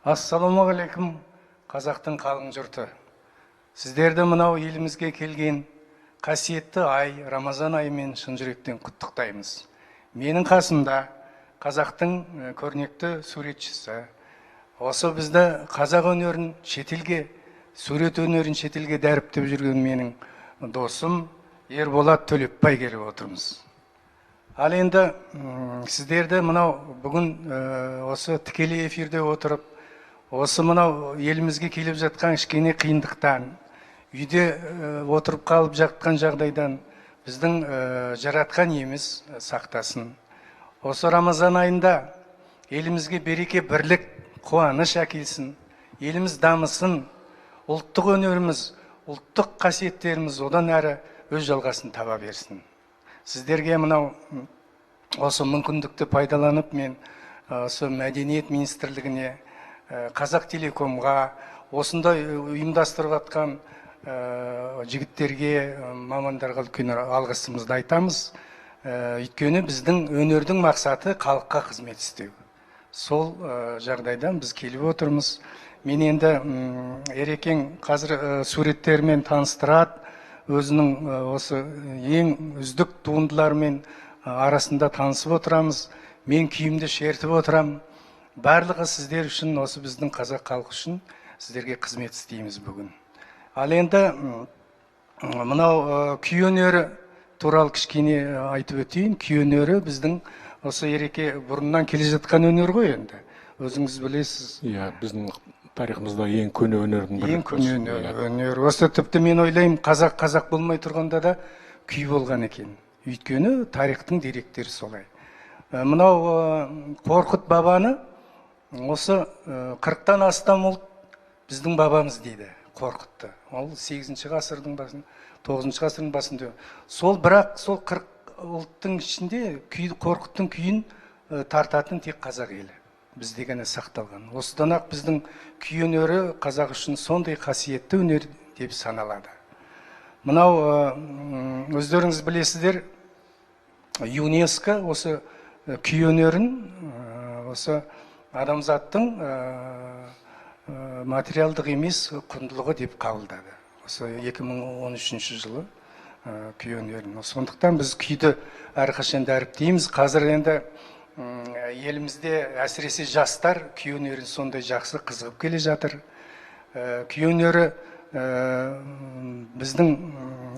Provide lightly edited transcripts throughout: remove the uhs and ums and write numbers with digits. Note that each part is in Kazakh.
Ассалаумағалейкум, қазақтың қалың жұрты. Сіздерді мынау елімізге келген қасиетті ай, Рамазан айымен шын жүректен құттықтаймыз. Менің қасымда қазақтың көрнекті суретшісі, осы бізді қазақ өнерін шетелге, сурет өнерін шетелге дәріптеп жүрген менің досым Ерболат Төлепбай келіп отырмыз. Ал енді сіздерді мынау бүгін осы тікелей эфирде отырып, осы мынау елімізге келіп жатқан кішкене қиындықтан, үйде отырып қалып жатқан жағдайдан біздің жаратқан иеміз сақтасын. Осы Рамазан айында елімізге береке, бірлік, қуаныш әкелсін, еліміз дамысын, ұлттық өнеріміз, ұлттық қасиеттеріміз одан әрі өз жалғасын таба берсін. Сіздерге мынау осы мүмкіндікті пайдаланып, мен осы мәдениет министрлігіне, Қазақ телекомға, осындай ұйымдастырып атқан жігіттерге, мамандарға үлкен алғысымызды айтамыз. Өйткені біздің өнердің мақсаты халыққа қызмет істеу. Сол жағдайдан біз келіп отырмыз. Мен енді Ерекең қазір суреттермен таныстырады, өзінің осы ең үздік туындылармен арасында танысып отырамыз. Мен күйімді шертіп отырам. Барлығы сіздер үшін, осы біздің қазақ халқы үшін сіздерге қызмет істейміз бүгін. Ал енді мынау күй өнері туралы кішкене айтып өтейін. Күй өнері біздің осы Ереке бұрыннан келе жатқан өнер ғой енді. Өзіңіз білесіз. Иә, біздің тарихымызда ең көне өнердің бірі. Ең көне өнер. Осы тіпті мен ойлаймын, қазақ болмай тұрғанда да күй болған екен. Өйткені тарихтың деректері солай. Мынау Қорқыт бабаны осы 40-тан астам ұлт біздің бабамыз дейді Қорқытты. Ол 8-ші ғасырдың басында, 9-ші ғасырдың басында. Бірақ сол 40 ұлттың ішінде Қорқыттың күйін тартатын тек қазақ елі. Бізде ғана сақталған. Осыдан ақ біздің күй өнері қазақ үшін сондай қасиетті өнер деп саналады. Мынау өздеріңіз білесіздер, ЮНЕСКО осы күй өнерін осы адамзаттың материалдық емес құндылығы деп қабылдады. Осы 2013 жылы күй өнерін. Сондықтан біз күйді әрқашан дәріптейміз. Қазір енді елімізде әсіресе жастар күй өнерін сондай жақсы қызығып келе жатыр. Күй өнері біздің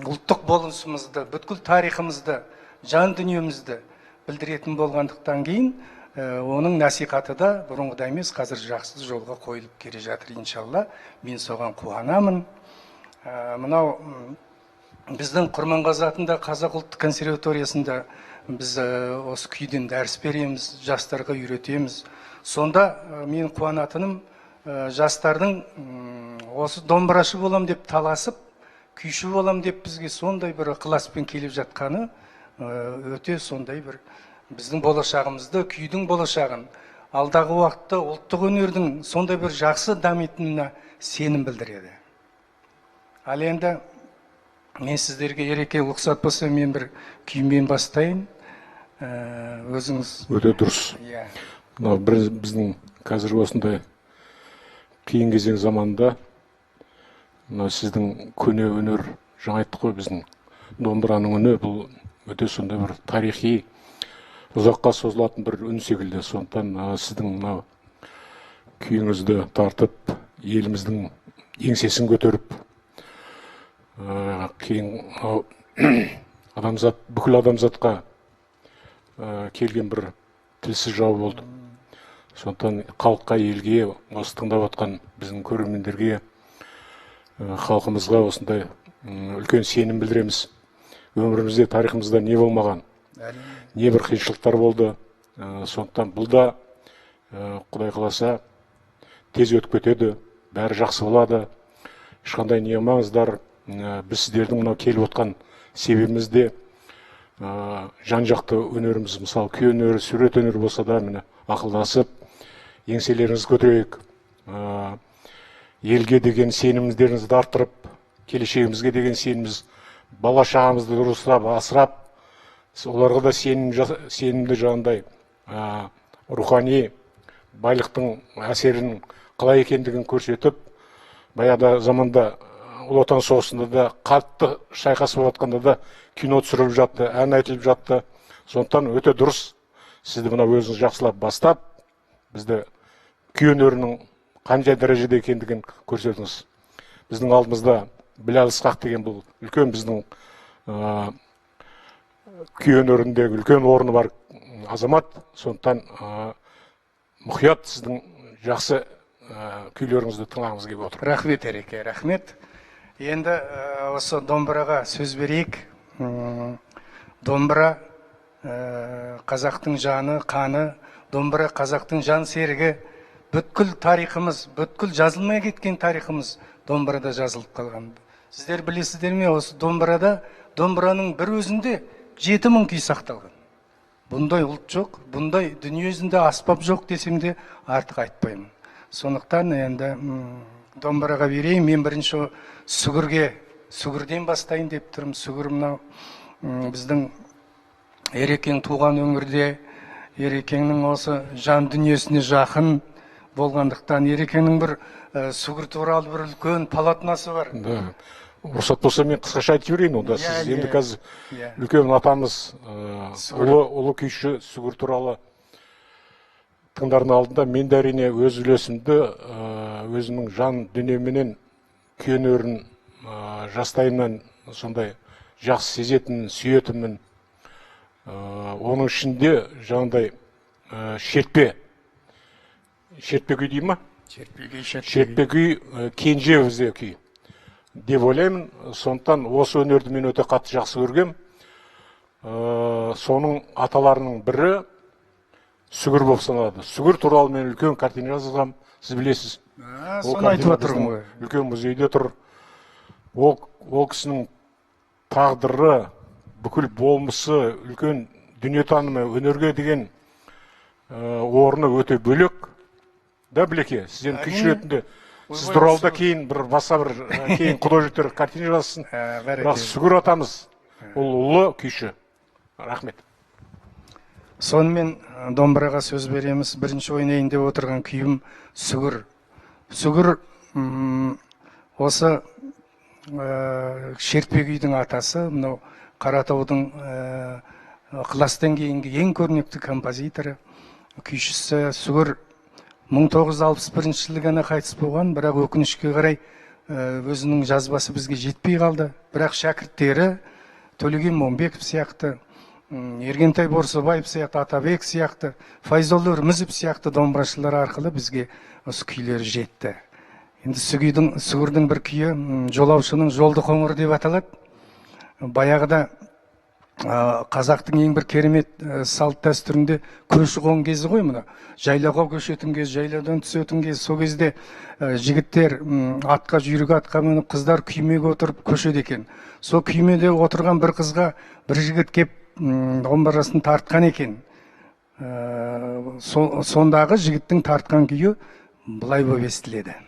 ұлттық болмысымызды, бүткіл тарихымызды, жан дүниемізді білдіретін болғандықтан кейін оның насихаты да бұрынғыдай емес, қазір жақсы жолға қойылып келе жатыр, иншалла. Мен соған қуанамын. Мынау біздің Құрманғазы атындағы Қазақ ұлттық консерваториясында біз осы күйден дәріс береміз, жастарға үйретеміз. Сонда мен қуанатыным, жастардың осы домбырашы болам деп таласып, күйші болам деп бізге сондай бір ықыласпен келіп жатқаны өте сондай бір біздің болашағымызды, күйдің болашағын, алдағы уақытта ұлттық өнердің сондай бір жақсы дамитынына сенім білдіреді. Ал енді мен сіздерге Ереке ұлықсат болса, мен бір күймен бастайын. Өзіңіз... Өте дұрыс. Біздің қазір осындай қиын кезең заманында сіздің көне өнер, жаңа айттық қой, біздің домбыраның үні, бұл өте сондай бір тарихи, ұзаққа созылатын бір үн секілді. Сондықтан сіздің күйіңізді тартып, еліміздің еңсесін көтеріп, бүкіл адамзатқа келген бір тілсіз жау болды. Сондықтан халыққа, елге, осы тыңдап отқан біздің көрермендерге, халқымызға осындай үлкен сенім білдіреміз. Өмірімізде, тарихымызда не болмаған, не бір қиыншылықтар болды. Сондықтан бұл да, Құдай қаласа, тез өтіп кетеді, бәрі жақсы болады. Ешқандай не қылмаңыздар. Біз сіздердің мынау келіп отқан себебімізде жан-жақты өнеріміз, мысалы күй өнері, сурет өнері болса да, міне ақылдасып, еңселеріңізді көтерейік. Елге деген сенімдеріңізді арттырып, келешегімізге деген сеніміміз, бала-шағамызды дұрыстап, асырап, оларға да сенімді жандай рухани байлықтың әсерін қалай екендігін көрсетіп, баяғыда заманда Ұлы Отан соғысында да қатты шайқас болып жатқанда да кино түсіріліп жатты, ән айтылып жатты. Сондықтан өте дұрыс. Сізді мына өзіңіз жақсылап бастап, бізді күй өнерінің қанша дәрежеде екендігін көрсетіңіз. Біздің алдымызда Біләл Ысқақ деген бұл үлкен біздің күй өнеріндегі үлкен орны бар азамат. Сондықтан мұқият сіздің жақсы күйлеріңізді тыңдағымыз келіп отыр. Рахмет, Ереке, рахмет. Енді осы домбыраға сөз берейік. Домбыра қазақтың жаны, қаны, домбыра қазақтың жан серігі. Бүткіл тарихымыз, бүткіл жазылмай кеткен тарихымыз домбырада жазылып қалған. Сіздер білесіздер ме, осы домбырада, домбыраның бір өзінде 7000 күй сақталған. Бұндай ұлт жоқ, бұндай дүниесінде аспап жоқ десем де артық айтпаймын. Сондықтан енді домбыраға берейін. Мен бірінші сүгірден бастайын деп тұрмын. Сүгір мынау біздің Ерекең туған өңірде, Ерекеңнің осы жан дүниесіне жақын болғандықтан, Ерекеңнің бір сүгір туралы бір үлкен полотнасы бар. Рұқсат болса мен қысқаша айтып жіберейін. Онда сіз енді қазір үлкен атамыз, ұлы күйші сүгір туралы тыңдардың алдында мен де әрине өз үлесімді өзімнің жан дүниеменен күй өнерін жастайымнан сондай жақсы сезетінмін, сүйетінмін. Оның ішінде жаңағыдай шертпе күй дей ма? Шертпе күй кенже бізде күй деп ойлаймын. Сондықтан осы өнерді мен өте қатты жақсы көргем. Соның аталарының бірі сүгір болып саналады. Сүгір туралы мен үлкен картина жазғам, сіз білесіз. Соны айтып отырмын ғой. Үлкен музейде тұр. Ол кісінің тағдыры, бүкіл болмысы, үлкен дүниетанымы, өнерге деген орны өте бөлек. Да, Білеке, сізден күйші ретінде сіз туралы да кейін бір баса бір кейін художниктер картина жазсын. Бірақ сүгір атамыз, ол ұлы күйші. Рахмет. Сонымен домбыраға сөз береміз. Бірінші ойнайын деп отырған күйім сүгір. Сүгір осы шертпе күйдің атасы, мынау Қаратаудың ықыластан кейінгі ең көрнекті композиторы, күйшісі. Сүгір 1961 жылы ғана қайтыс болған, бірақ өкінішке қарай өзінің жазбасы бізге жетпей қалды. Бірақ шәкірттері Төлеген Момбеков сияқты, Ергентай Борсыбаев сияқты, Атабек сияқты, Файзолла Үрмізов сияқты домбырашылар арқылы бізге осы күйлер жетті. Енді сүгірдің бір күйі жолаушының жолды қоңыр деп аталады. Баяғыда қазақтың ең бір керемет салт дәстүрінде көші қон кезі ғой мұны. Жайлауға көшетін кез, жайлаудан түсетін кез, сол кезде жігіттер атқа, жүйрік атқа мініп, қыздар күймеге отырып көшеді екен. Сол күймеде отырған бір қызға бір жігіт кеп домбырасын тартқан екен. Сондағы жігіттің тартқан күйі былай болып естіледі.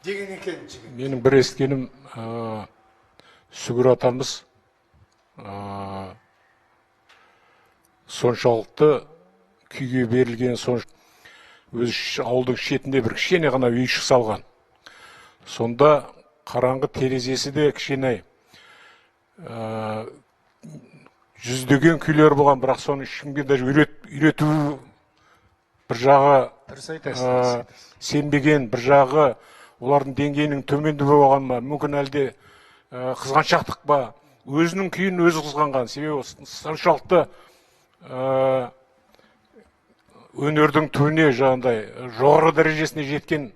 деген екен жігіт. менің бір ескенім сүгір атамыз соншалықты күйге берілген, өзі ауылдың шетінде бір кішкене ғана үйшік салған. Сонда қараңғы терезесі де кішкене, жүздеген күйлер болған, бірақ соны ешкімге даже үйрету бір жағы сенбеген, бір жағы олардың деңгейінің төменде болған ма, мүмкін әлде қызғаншақтық па, өзінің күйін өзі қызғанған. Себебі соншалықты өнердің түбіне жаңағыдай жоғары дәрежесіне жеткен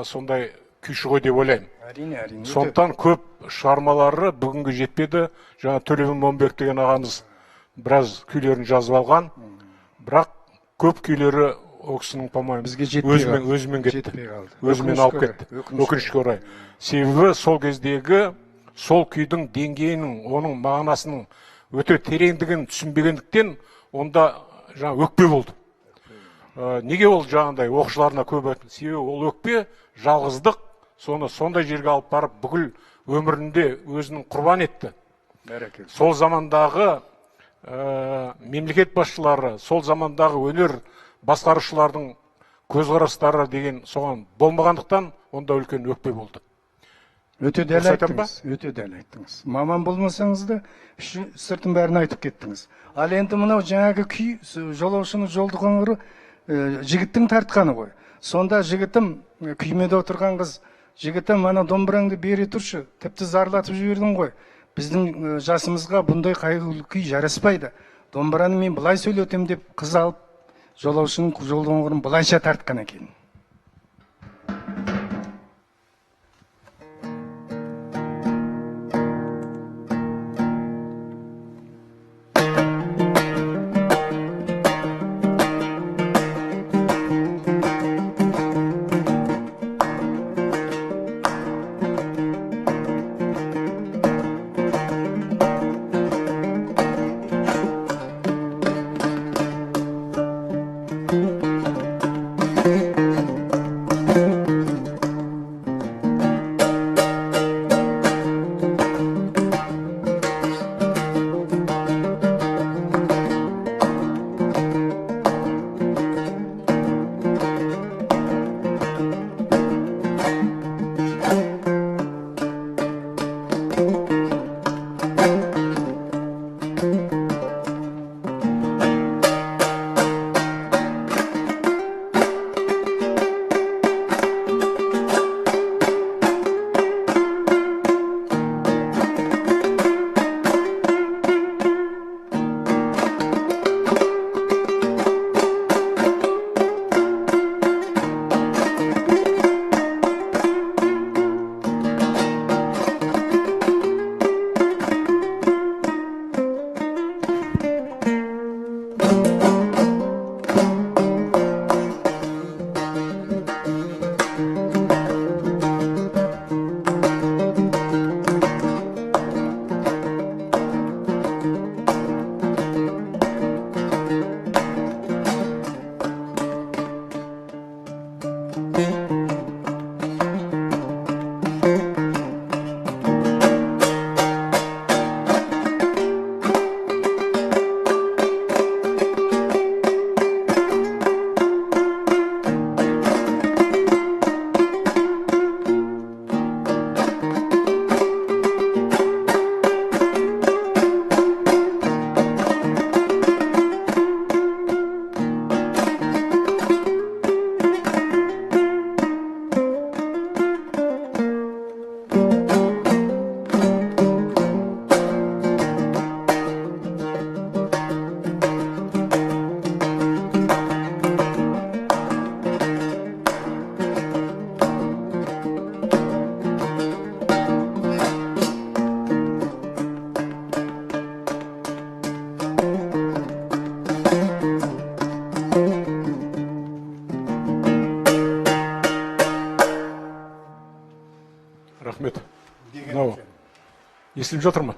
сондай күйші ғой деп ойлаймын. Әрине. Сондықтан көп шығармалары бүгінгі жетпеді. Жаңа Төлеген Момбек деген ағамыз біраз күйлерін жазып алған, бірақ көп күйлері ол кісінің, по-моему, өзімен кетті. Өзімен алып кетті. Өкінішке орай. Себебі сол кездегі сол күйдің деңгейінің, оның мағынасының өте тереңдігін түсінбегендіктен онда жаңа өкпе болды. Неге ол жаңағыдай оқушыларына көп өтті? Себебі ол өкпе жалғыздық, соны сондай жерге алып барып бүкіл өмірінде өзінің құрбан етті. Сол замандағы мемлекет басшылары, сол замандағы өнер басқарушылардың көзқарастары деген соған болмағандықтан онда үлкен өкпе болды. Өте дәл айттыңыз. Маман болмасаңыз да сыртын бәрін айтып кеттіңіз. Ал енді мынау жаңағы күй, жолаушының жолды қоңыры жігіттің тартқаны ғой. Сонда жігітім, күймеде отырған қыз, жігітім, ана домбыраңды бере тұршы, тіпті зарлатып жібердің ғой. Біздің жасымызға бұндай қайғылы күй жараспайды. Домбыраны мен былай сөйлетем деп қыз алып, жолаушының жолды қоңырын былайша тартқан екен. Рахмет. Мынау естіліп жатыр ма?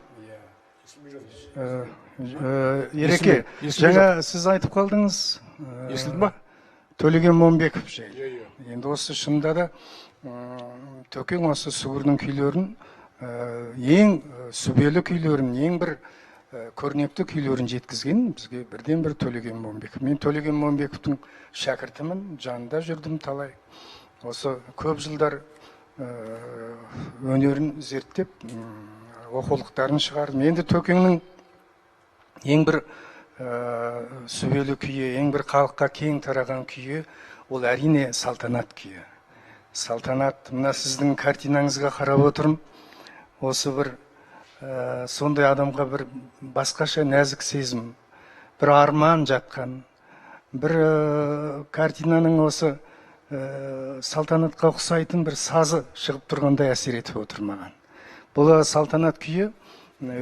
Ереке, жаңа сіз айтып қалдыңыз. Естілді ма? Төлеген Момбеков жайлы. Енді осы шынында да төкең осы сүгірдің күйлерін, ең сүбелі күйлерін, ең бір көрнекті күйлерін жеткізген бізге бірден бір Төлеген Момбеков. Мен Төлеген Момбековтың шәкіртімін, жанында жүрдім талай. Осы көп жылдар өнерін зерттеп, оқулықтарын шығардым. Енді төкеңнің ең бір сүбелі күйі, ең бір халыққа кең тараған күйі, ол әрине салтанат күйі. Салтанат, мына сіздің картинаңызға қарап отырмын, осы бір сондай адамға бір басқаша нәзік сезім, бір арман жатқан, бір картинаның осы салтанатқа ұқсайтын бір сазы шығып тұрғандай әсер етіп отыр маған. Бұл салтанат күйі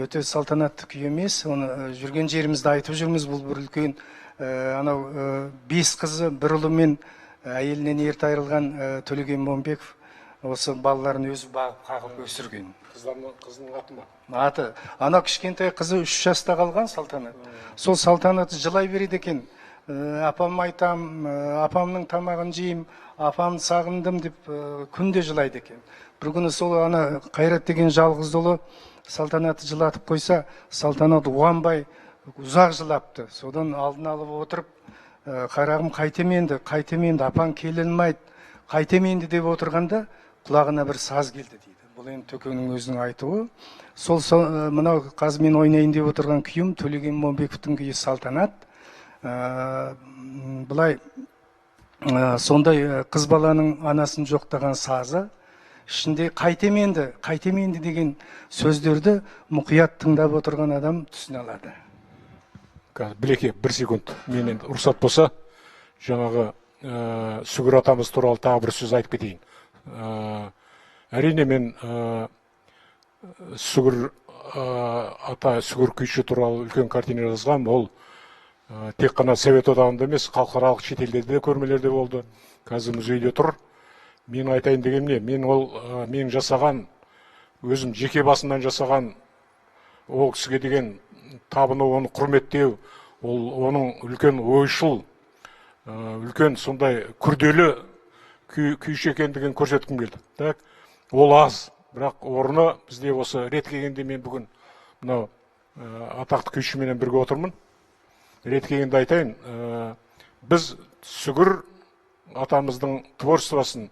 өте салтанатты күй емес, оны жүрген жерімізді айтып жүрміз. Бұл бір үлкен анау 5 қызы, бір ұлы мен әйелінен ерте айырылған Төлеген Момбеков осы балаларын өзі бағып қағып өсірген. Қыздың аты ма? Аты. Ана кішкентай қызы 3 жаста қалған Салтанат. Сол Салтанаты жылай береді екен. Апам айтам, апамның тамағын жейм, апам сағындым деп күнде жылайды екен. Бір күні сол ана Қайрат деген жалғыз ұлы Салтанатты жылатып қойса, Салтанат уанбай ұзақ жылапты. Содан алдын алып отырып, қарағым қайтеменді, апаң келілмайды, қайтеменді деп отырғанда құлағына бір саз келді дейді. Бұл енді төкеңнің өзінің айтуы. Сол мынау қазір мен ойнайын деп отырған күйім Төлеген Момбековтың күйі Салтанат. Бұлай сондай қыз баланың анасын жоқтаған сазы, ішінде қайтеменді деген сөздерді мұқият тыңдап отырған адам түсіне алады. Білеке, 1 секунд, менен рұқсат болса, жаңағы Сүгір атамыз туралы тағы бір сөз айтып кетейін. Әрине мен Сүгір ата, Сүгір күйші туралы үлкен картина жазғам. Ол тек қана Совет одағында емес, халықаралық шетелдерде көрмелерде болды. Қазір музейде тұр. Мен айтайын деген не? Мен жасаған, өзім жеке басымнан жасаған ол кісіге деген табыну, оны құрметтеу, оның үлкен ойшыл, үлкен сондай күрделі күйші екендігін көрсеткім келді. Ол аз, бірақ орны бізде осы рет келгенде мен бүгін мынау атақты күйшіменен бірге отырмын. Рет келгенде айтайын, біз Сүгір атамыздың творчествосын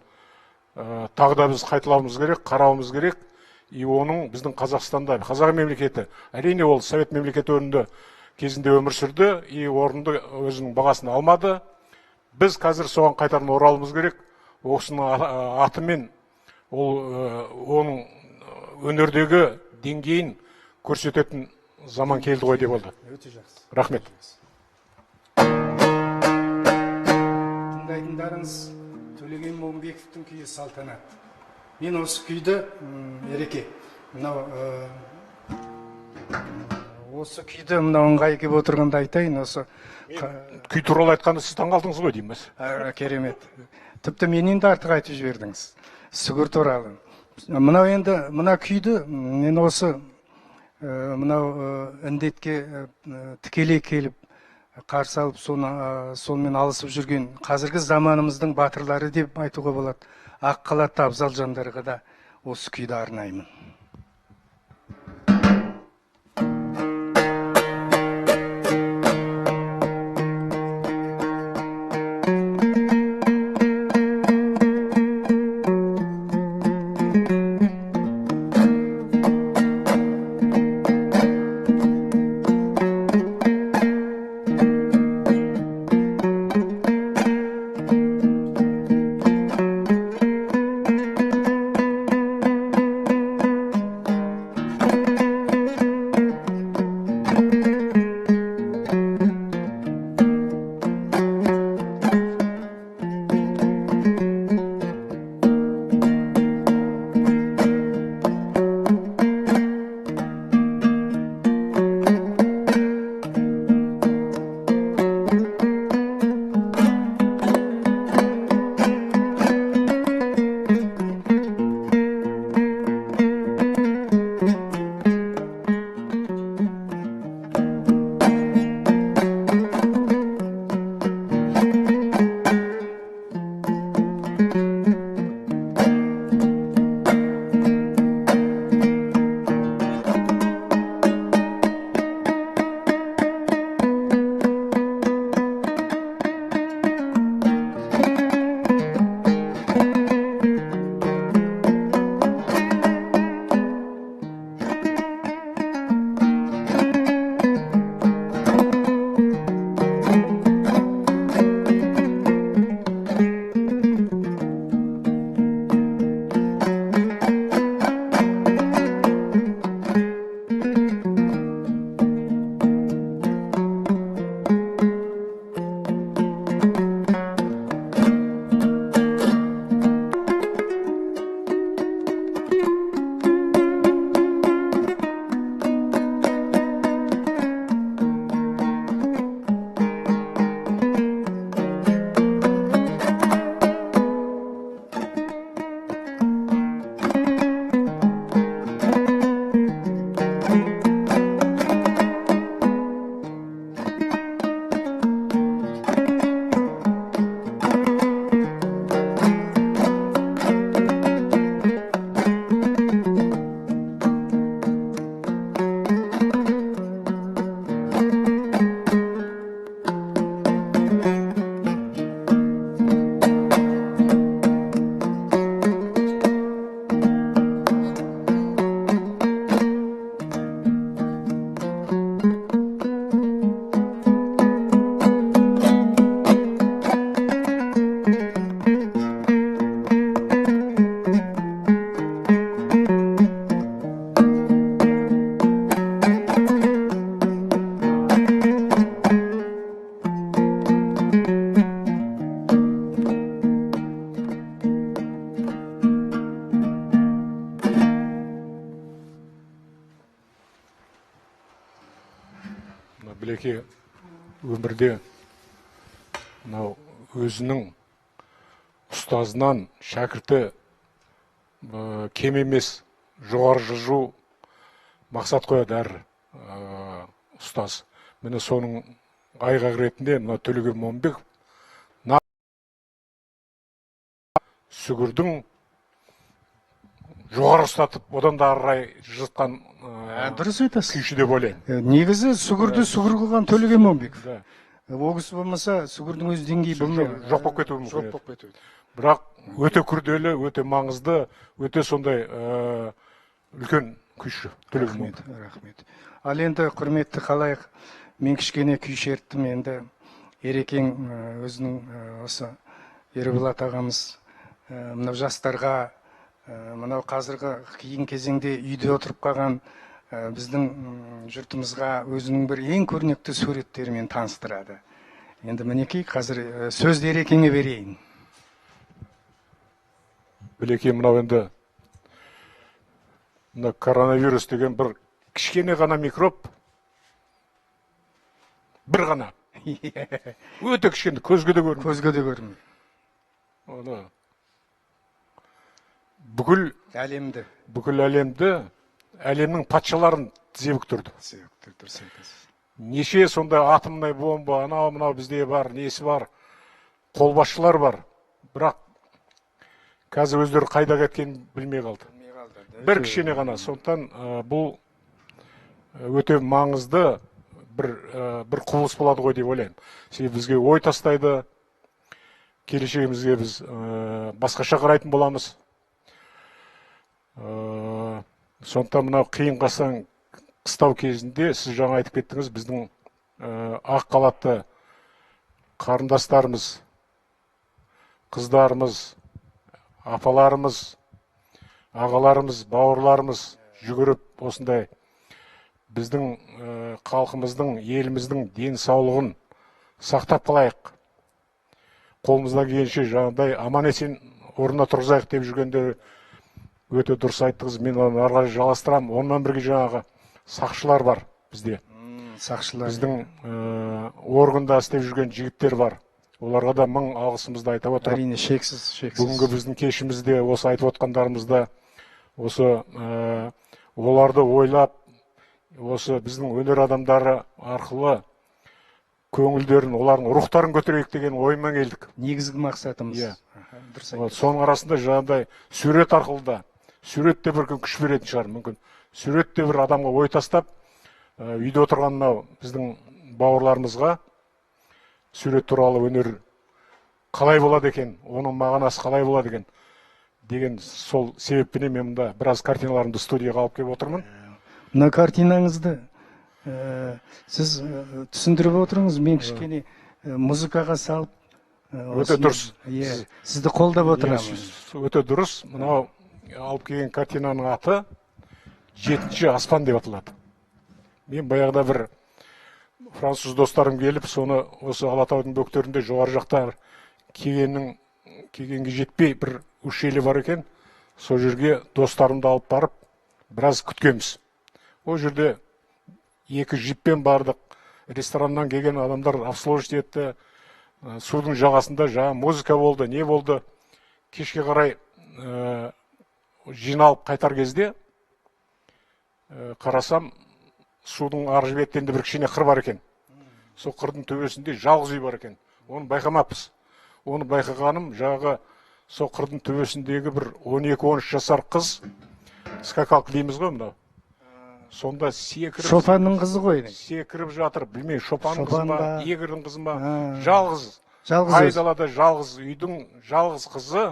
тағы да біз қайталауымыз керек, қарауымыз керек. И оның біздің Қазақстанда, қазақ мемлекеті, әрине ол Совет мемлекеті орынды кезінде өмір сүрді, и орынды өзінің бағасын алмады. Біз қазір соған қайтарына оралымыз керек. Осының атымен оның өнердегі деңгейін көрсететін заман келді ғой деп болды. Өте жақсы. Рахмет. Тыңдайтындарыңыз Төлеген Момбековтың күйі Салтанат. Мен осы күйді, Ереке, осы күйді ыңғай келіп отырғанда айтайын, осы Күй туралы айтқанда сіз таңғалдыңыз ғой дейміз. Керемет. Тіпті менен де артық айтып жібердіңіз. Сүгір туралы. Мына күйді мен осы мынау індетке тікелей келіп қарсы алып, сонымен алысып жүрген қазіргі заманымыздың батырлары деп айтуға болады. Ақ қалатты абзал жандарға да осы күйді арнаймын. Білеке өмірде мынау өзінің ұстазынан шәкірті кем емес, жоғары жылжу мақсат қояды әр ұстаз. Міне соның айғағы ретінде мына Төлеген Момынбеков сүгірдің жоғары ұстатып, одан да арай жыртқан дұрыс айтасыз. күйші деп ойлаймын. Негізі сүгірді сүгір қылған Төлеген Момынбеков. Да. Ол кісі болмаса сүгірдің өз деңгейі болмайды. Жоқ болып кетуі мүмкін Жоқ еді. болып кетуі. Бірақ өте күрделі, өте маңызды, өте сондай үлкен күйші Төлеген Рахмет, Момынбеков. рахмет. Ал енді құрметті қалайық, мен кішкене күй шерттім енді. Ерекең өзінің осы Ерболат ағамыз мынау жастарға, мынау қазіргі қиын кезеңде үйде отырып қалған біздің жұртымызға өзінің бір ең көрнекті суреттерімен таныстырады. Енді мінекей қазір сөзді Ерекеңе берейін. Білеке мынау енді мына коронавирус деген бір кішкене ғана микроб, бір ғана, өте кішкене, көзге де көрінбейді. Көзге де көрінбейді. Оны бүкіл әлемді, әлемнің патшаларын тізе бүктірді. Дұрыс айтасыз. Неше сондай атомный бомба, анау-мынау бізде бар, несі бар, қолбасшылар бар. Бірақ қазір өздері қайда кеткенін білмей қалды. Бір кішкене ғана. Сондықтан бұл өте маңызды бір құбылыс болады ғой деп ойлаймын. Себебі бізге ой тастайды, келешегімізге біз басқаша қарайтын боламыз. Сондықтан мынау қиын қыстау кезінде сіз жаңа айтып кеттіңіз, біздің ақ қалатты қарындастарымыз, қыздарымыз, апаларымыз, ағаларымыз, бауырларымыз жүгіріп осындай біздің халқымыздың, еліміздің денсаулығын сақтап қалайық. Қолымыздан келгенше жаңағыдай аман есен орнына тұрғызайық деп жүргенде өте дұрыс айттыңыз. Мен оны ары қарай жалғастырамын. Онымен бірге жаңағы сақшылар бар бізде. Сақшылар. Біздің органда істеп жүрген жігіттер бар. Оларға да мың алғысымызды айтып отырмын. Әрине, шексіз. Бүгінгі біздің кешімізде осы айтып отқандарымызда осы оларды ойлап, осы біздің өнер адамдары арқылы көңілдерін, олардың рухтарын көтерейік деген оймен келдік. Негізгі мақсатымыз. Соның арасында жаңағыдай сурет арқылы да, сурет те бір күш беретін шығар мүмкін. Сурет те бір адамға ой тастап, үйде отырған мынау біздің бауырларымызға сурет туралы өнер қалай болады екен, оның мағынасы қалай болады екен деген сол себеппенен мен мұнда біраз картиналарымды студияға алып келіп отырмын. Мына картинаңызды сіз түсіндіріп отырыңыз, мен кішкене музыкаға салып. Өте дұрыс. Сізді қолдап отырамын. Өте дұрыс. Мынау алып келген картинаның аты «Жетінші аспан» деп аталады. Мен баяғыда бір француз достарым келіп, соны осы Алатаудың бөктерінде жоғары жақтар келгенге жетпей бір ущелье бар екен. Сол жерге достарымды алып барып, біраз күткенбіз. Ол жерде екі жиппен бардық. Рестораннан келген адамдар обслуживать етті. Судың жағасында жаңа музыка болды, не болды. Кешке қарай жиналып қайтар кезде қарасам, судың арғы бетінде бір кішкене қыр бар екен. Сол қырдың төбесінде жалғыз үй бар екен. Оны байқамаппыз. Оны байқағаным жағы сол қырдың төбесіндегі бір 12-13 жасар қыз, скакалка дейміз ғой мынау. Сонда секіріп... Шопанның қызы ғой. Секіріп жатыр, білмей, шопанның қызы ма, егірдің қызы ма, жалғыз. Жалғыз айдалада жалғыз үйдің жалғыз қызы.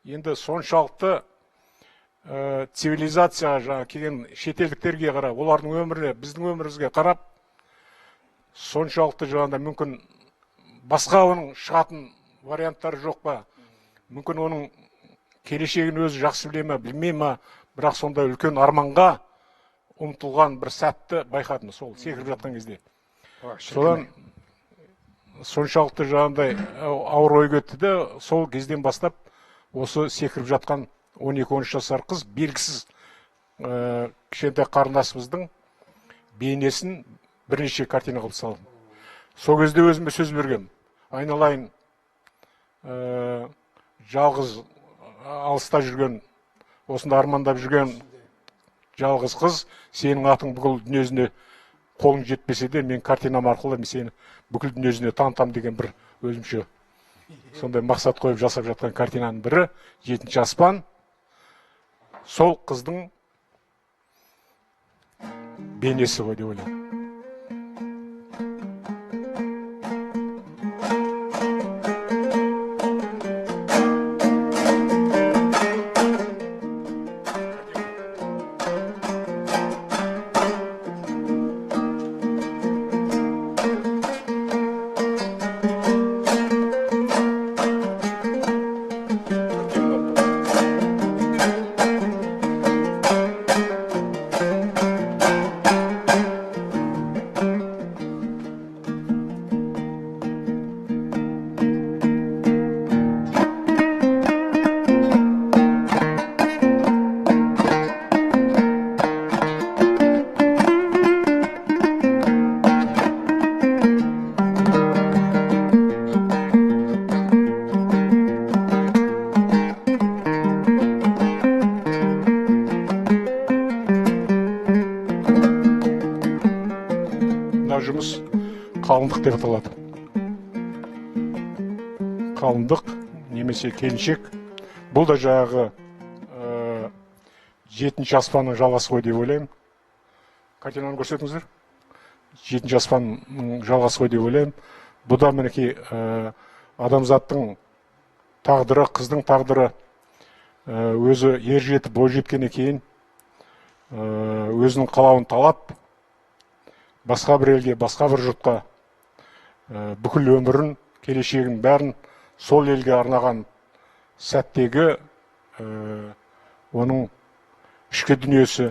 Енді соншалықты цивилизацияға жаңа келген шетелдіктерге қарап, олардың өміріне, біздің өмірімізге қарап, соншалықты жаңағында мүмкін басқа оның шығатын варианттары жоқ па? Мүмкін оның келешегін өзі жақсы біле ме, білмей ме, бірақ сонда үлкен арманға ұмтылған бір сәтті байқадым сол секіріп жатқан кезде. Содан соншалықты жаңағындай ауыр ой кетті де, сол кезден бастап осы секіріп жатқан 12-13 жасар қыз белгісіз кішкентай қарындасымыздың бейнесін бірнеше картина қылып салдым. Сол кезде өзіме сөз бергем. Айналайын, жалғыз алыста жүрген, осында армандап жүрген жалғыз қыз, сенің атың бүкіл дүниесіне қолың жетпесе де, мен картинам арқылы мен сені бүкіл дүниесіне танытам деген бір өзімше сондай мақсат қойып жасап жатқан картинаның бірі «Жетінші аспан». Сол қыздың бейнесі ғой деп ойлаймын. Жұмыс қалыңдық деп аталады. Қалыңдық немесе келіншек. Бұл да жаңағы жетінші аспанның жалғасы ғой деп ойлаймын. Картинаны көрсетіңіздер. Жетінші аспанның жалғасы ғой деп ойлаймын. Бұл да мінекей адамзаттың тағдыры, қыздың тағдыры өзі ер жетіп, бой жеткеннен кейін өзінің қалауын талап, басқа бір елге, басқа бір жұртқа бүкіл өмірін, келешегін бәрін сол елге арнаған сәттегі оның ішкі дүниесі,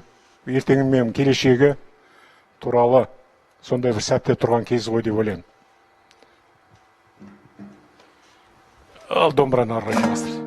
ертеңі мен келешегі туралы сондай бір сәтте тұрған кез ғой деп ойлаймын. Ал домбыраны ары қарай жалғастыр.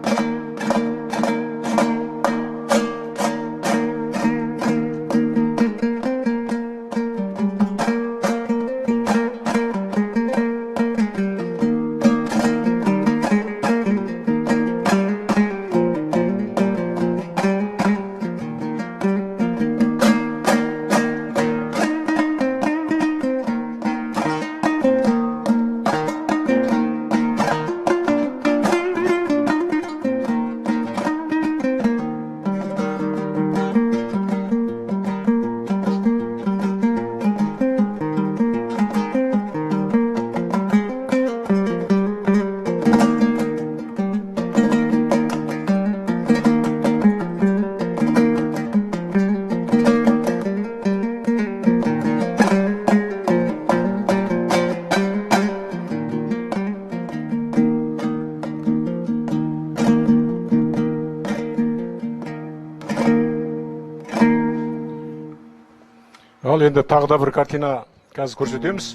Ал енді тағы да бір картина қазір көрсетеміз.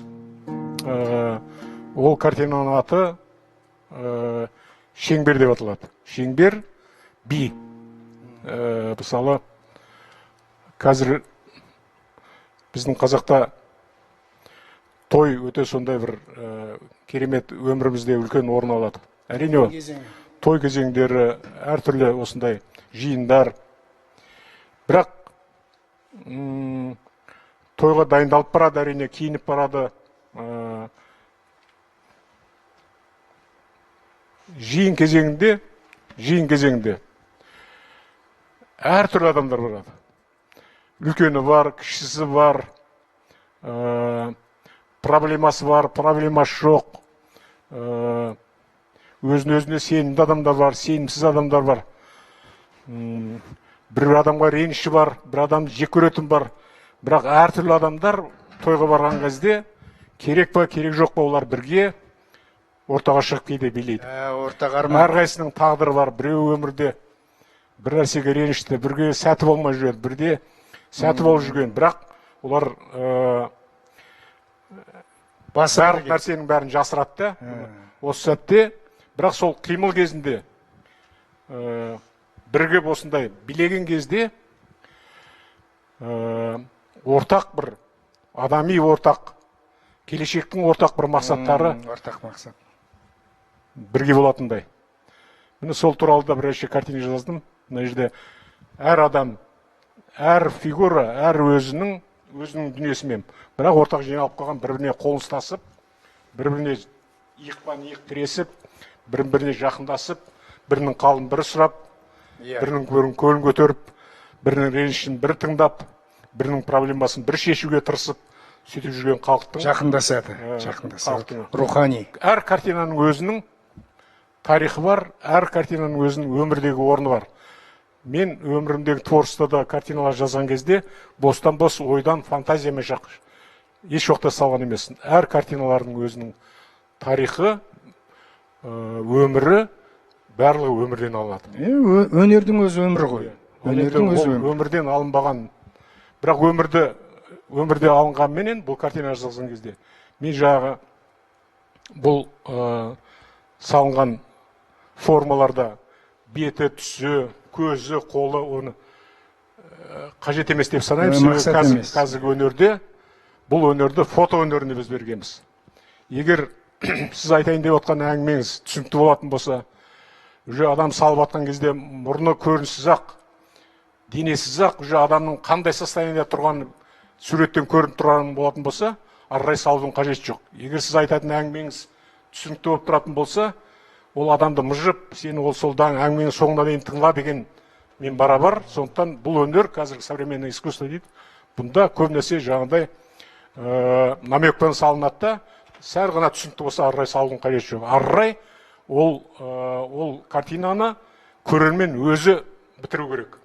Ол картинаның аты «Шеңбер» деп аталады. Шеңбер би. Мысалы, қазір біздің қазақта той өте сондай бір керемет өмірімізде үлкен орын алады. Әрине, той кезеңдері әртүрлі осындай жиындар. Бірақ тойға дайындалып барады, әрине, киініп барады. Жиын кезеңінде әртүрлі адамдар барады. Үлкені бар, кішісі бар, проблемасы бар, проблемасы жоқ. Өзіне сенімді адамдар бар, сенімсіз адамдар бар. Бір адамға реніші бар, бір адамды жек көретін бар. Бірақ әртүрлі адамдар тойға барған кезде керек па, керек жоқ па, олар бірге ортаға шығып кейде билейді. Әрқайсының тағдыры бар. Біреу өмірде бір нәрсеге ренішті, бірге сәті болмай жүреді, бірде сәті болып жүрген. Бірақ олар барлық нәрсенің бәрін жасырады. Осы сәтте, бірақ сол қимыл кезінде бірігіп осындай билеген кезде ортақ бір адами ортақ, келешектің ортақ бір мақсаттары ортақ мақсат. бірге болатындай. Міне сол туралы да бірнеше картина жаздым. Мына жерде әр адам, әр фигура, әр өзінің дүниесімен, бірақ ортақ жиналып қалған, бір-біріне қолын ұстасып, бір-біріне иықпан-иық тіресіп, бір-біріне жақындасып, бірінің қалын бірі сұрап, бірінің көңілін көтеріп, бірінің ренішін бірі тыңдап, бірінің проблемасын бірі шешуге тырысып, сөйтіп жүрген халықтың жақындасады. Рухани. Әр картинаның өзінің тарихы бар, әр картинаның өзінің өмірдегі орны бар. Мен өмірімдегі творчествода картиналар жазған кезде бостан-бос ойдан, фантазиямен еш жоқта салған емеспін. Әр картиналардың өзінің тарихы, өмірі, барлығы өмірден алынады. Өнердің өзі өмір ғой. Өмірден алынбаған, бірақ өмірде алынғанменен бұл картина жазған кезде мен жаңағы бұл салынған формаларда беті, түсі, көзі, қолы, оны қажет емес деп санаймын. Қазіргі өнерде, бұл өнерді фото өнеріне біз бергенбіз. Егер сіз айтайын деп отқан әңгімеңіз түсінікті болатын болса, уже адам салып атқан кезде мұрны көрінсіз ақ, денесіз ақ, уже адамның қандай состояниеде тұрған суреттен көрініп тұрған болатын болса, ары қарай салудың қажеті жоқ. Егер сіз айтатын әңгімеңіз түсінікті болып тұратын болса, ол адамды мыжып, сені ол солдан әңгіменің соңына дейін тыңла деген мен барабар. Сондықтан бұл өнер, қазіргі современный искусство дейді, бұнда көп нәрсе жаңағыдай намекпен салынады да, сәл ғана түсінікті болса, ары қарай салудың қажеті жоқ. Ары қарай ол картинаны көрермен өзі бітіру керек.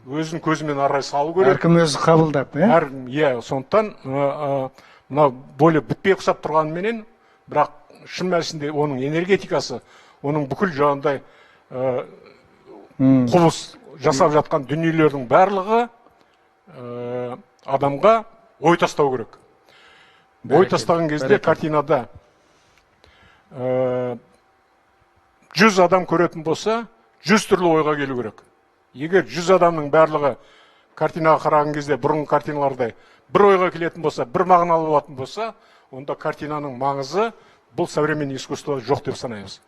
Өзінің көзімен ары қарай салу керек. Әркім өзі қабылдап, сондықтан мына более бітпей ұқсап тұрғанменен, бірақ шын мәнісінде оның энергетикасы, оның бүкіл жаңағыдай құбылыс жасап жатқан дүниелердің барлығы адамға ой тастау керек. Ой тастаған кезде картинада 100 адам көретін болса, 100 түрлі ойға келу керек. Егер 100 адамның барлығы картинаға қараған кезде бұрынғы картиналардай бір ойға келетін болса, бір мағыналы болатын болса, онда картинаның маңызы бұл современный искусство жоқ деп санаймыз.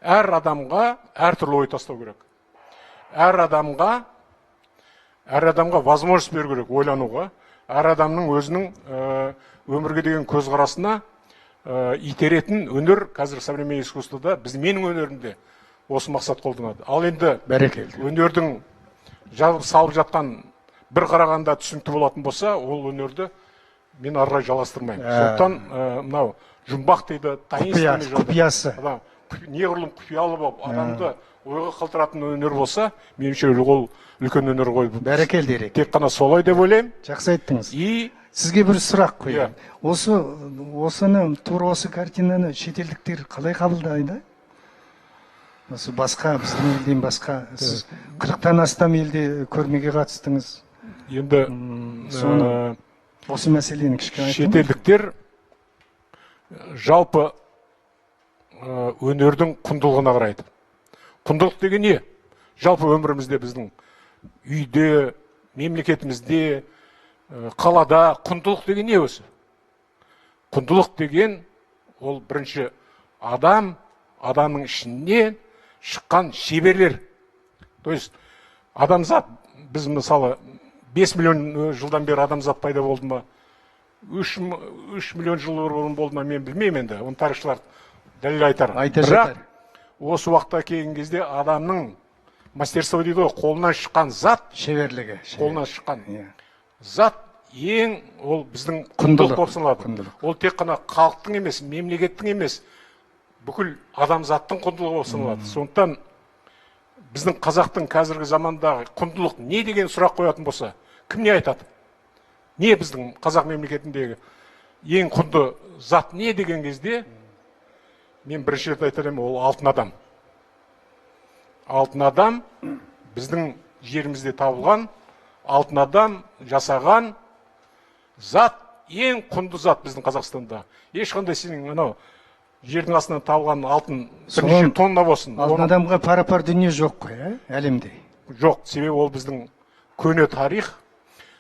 Әр адамға әр түрлі ой тастау керек. Әр адамға возможность беру керек ойлануға. Әр адамның өзінің өмірге деген көзқарасына итеретін өнер қазір современный искусствода, менің өнерімде осы мақсат қолданады. Ал енді өнердің салып жатқан бір қарағанда түсінікті болатын болса, ол өнерді мен ары қарай жалғастырмаймын. Сондықтан мынау жұмбақ дейді, таинственный құпиясы. Неғұрлым құпиялы болып, адамды ойға қалдыратын өнер болса, меніңше ол үлкен өнер ғой. Бәрекелді Ерек. Тек қана солай деп ойлаймын. Жақсы айттыңыз. Сізге бір сұрақ қойайын. Осы картинаны шетелдіктер қалай қабылдайды? Осы басқа, біздің елден басқа, сіз 40-тан астам елде көрмеге қатыстыңыз. Енді осы мәселені кішкене айтыңыз. Шетелдіктер жалпы өнердің құндылығына қарайды. Құндылық деген не? Жалпы өмірімізде біздің үйде, мемлекетімізде, қалада құндылық деген не өзі? Құндылық деген ол бірінші адамның ішінен шыққан шеберлер. То есть адамзат, біз мысалы 5 миллион жылдан бері адамзат пайда болды ма, 3 миллион жыл бұрын болды ма, мен білмеймін енді, оны тарихшылар дәлел айтар. Бірақ осы уақытта келген кезде адамның мастерство дейді ғой, қолынан шыққан зат, шеберлігі, қолынан шыққан зат ең ол біздің құндылық болып саналады. Ол тек қана халықтың емес, мемлекеттің емес, бүкіл адамзаттың құндылығы болып саналады. Сондықтан біздің қазақтың қазіргі замандағы құндылық не деген сұрақ қоятын болса, кім не айтады? Не біздің қазақ мемлекетіндегі ең құнды зат не деген кезде, мен бірінші рет айтарым, ол алтын адам. Алтын адам біздің жерімізде табылған, алтын адам жасаған зат, ең құнды зат біздің Қазақстанда. Ешқандай сенің жердің астынан табылған алтын бірнеше тонна болсын. Алтын адамға пара-пар дүние жоқ қой, әлемде? Жоқ, себебі ол біздің көне тарих,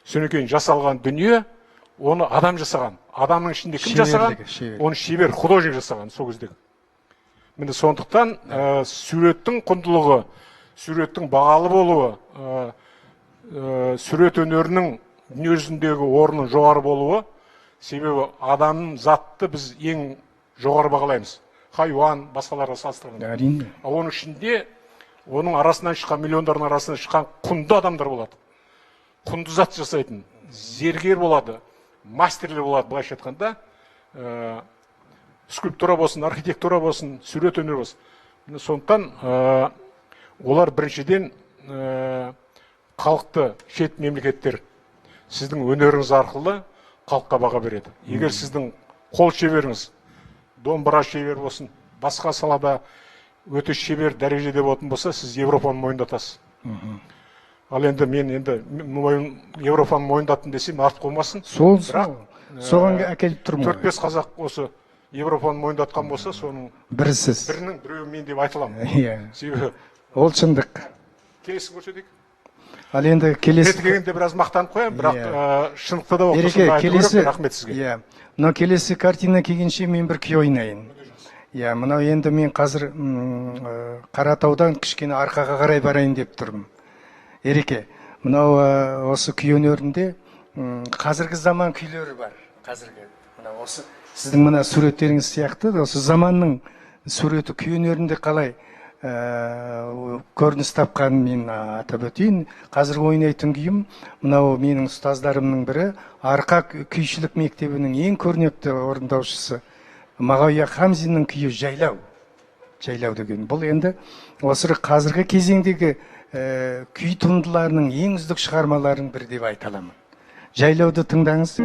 сонан кейін жасалған дүние, оны адам жасаған. Адамның ішінде кім жасаған? Шеберлігі. Оны шебер, художник жасаған сол кездегі. Міне сондықтан суреттің құндылығы, суреттің бағалы болуы, сурет өнерінің дүниежүзіндегі орнының жоғары болуы, себебі адамның затты біз ең жоғары бағалаймыз. Хайуан, басқаларға салыстырғанда. Әрине. Ал оның ішінде оның арасынан шыққан, миллиондардың арасынан шыққан құнды адамдар болады. Құнды зат жасайтын, зергер болады, мастерлер болады, былайша айтқанда, скульптура болсын, архитектура болсын, сурет өнер болсын. Сондықтан олар біріншіден халықты, шет мемлекеттер сіздің өнеріңіз арқылы халыққа баға береді. Егер сіздің қол шеберіңіз, домбыра шебер болсын, басқа салада өте шебер дәрежеде болатын болса, сіз Европаны мойындатасыз. Ал енді мен Европаны мойындаттым десем артық болмасын. Соған әкеліп тұрмын. 4-5 қазақ осы Европаны мойындатқан болса, соның бірісіз. біреуі мен деп айта аламын. Себебі Ол шындық. келесін көрсетейік. Ал енді келесі келгенде біраз мақтанып қоямын, бірақ шындықта да оқысын. Рахмет сізге. Мынау келесі картина келгенше мен бір күй ойнайын. Мынау енді мен қазір Қаратаудан кішкене арқаға қарай барайын деп тұрмын. Ереке, мынау осы күй өнерінде қазіргі заман күйлері бар. Қазіргі мынау осы сіздің мына суреттеріңіз сияқты осы заманның суреті күй өнерінде қалай көрініс тапқанын мен атап өтейін. Қазір ойнайтын күйім мынау менің ұстаздарымның бірі, арқа күйшілік мектебінің ең көрнекті орындаушысы Мағауия Хамзиннің күйі жайлау. Жайлау деген. Бұл енді осы қазіргі кезеңдегі күй туындыларының ең үздік шығармаларының бірі деп айта аламын. Жайлауды тыңдаңыз.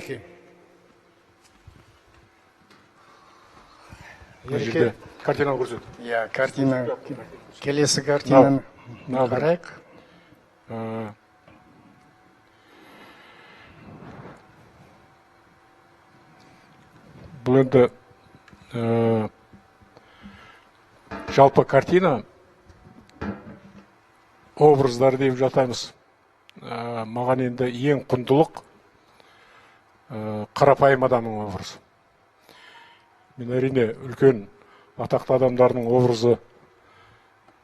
мінекей. Мына жерде картинаны көрсет. Иә, картина, келесі картинаны қарайық. Бұл енді жалпы картина образдар деп жатамыз. Маған енді ең құндылық қарапайым адамның образы. Мен әрине үлкен атақты адамдардың образы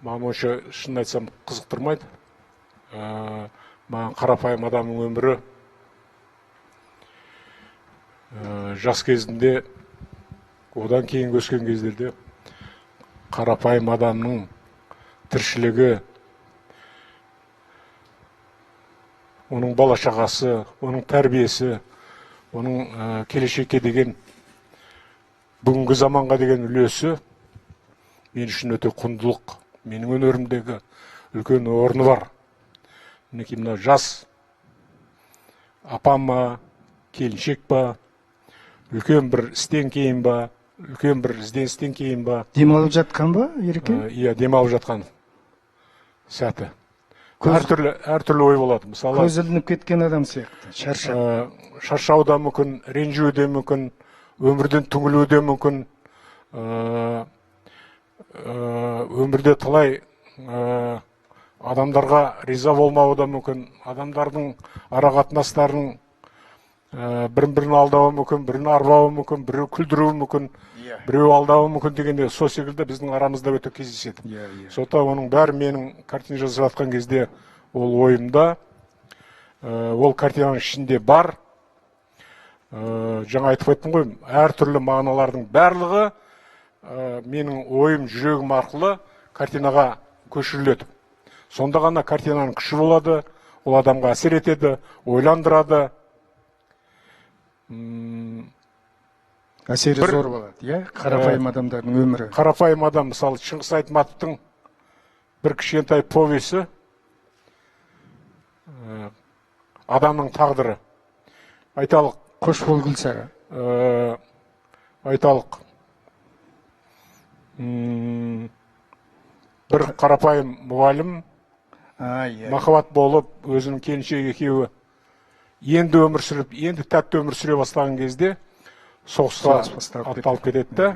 маған онша шын айтсам қызықтырмайды. Маған қарапайым адамның өмірі жас кезінде, одан кейін өскен кездерде қарапайым адамның тіршілігі, оның бала шағасы, оның тәрбиесі, оның келешекке деген, бүгінгі заманға деген үлесі мен үшін өте құндылық. Менің өнерімдегі үлкен орны бар. Мінекей мына жас апам ба, келіншек па, үлкен бір істен кейін ба, үлкен бір ізденістен кейін ба. Демалып жатқан ба, Ереке? Иә, демалып жатқан сәті. Әртүрлі ой болады. Мысалы, көз ілініп кеткен адам сияқты, шаршау да мүмкін, ренжу де мүмкін, өмірден түңілу де мүмкін, өмірде талай адамдарға риза болмауы да мүмкін, адамдардың арақатынастарын бірін-бірін алдауы мүмкін, бірін арбауы мүмкін, біреу күлдіруі мүмкін, біреу алдауы мүмкін дегенде сол секілді біздің арамызда өте кездеседі. Сондықтан оның бәрі менің картина жасап жатқан кезде ол ойымда, ол картинаның ішінде бар. Жаңа айтып айттым ғой, әртүрлі мағыналардың барлығы менің ойым, жүрегім арқылы картинаға көшіріледі. Сонда ғана картинаның күші болады, ол адамға әсер етеді, ойландырады. Әсері зор болады, иә? Қарапайым адамдардың өмірі. Қарапайым адам, мысалы, Шыңғыс Айтматовтың бір кішкентай повесі, адамның тағдыры. Айталық, қош бол Гүлсара. Айталық, бір қарапайым мұғалім, махаббат болып, өзінің келіншегі екеуі енді өмір сүріп, енді тәтті өмір сүре бастаған кезде соғысқа атталып кетеді.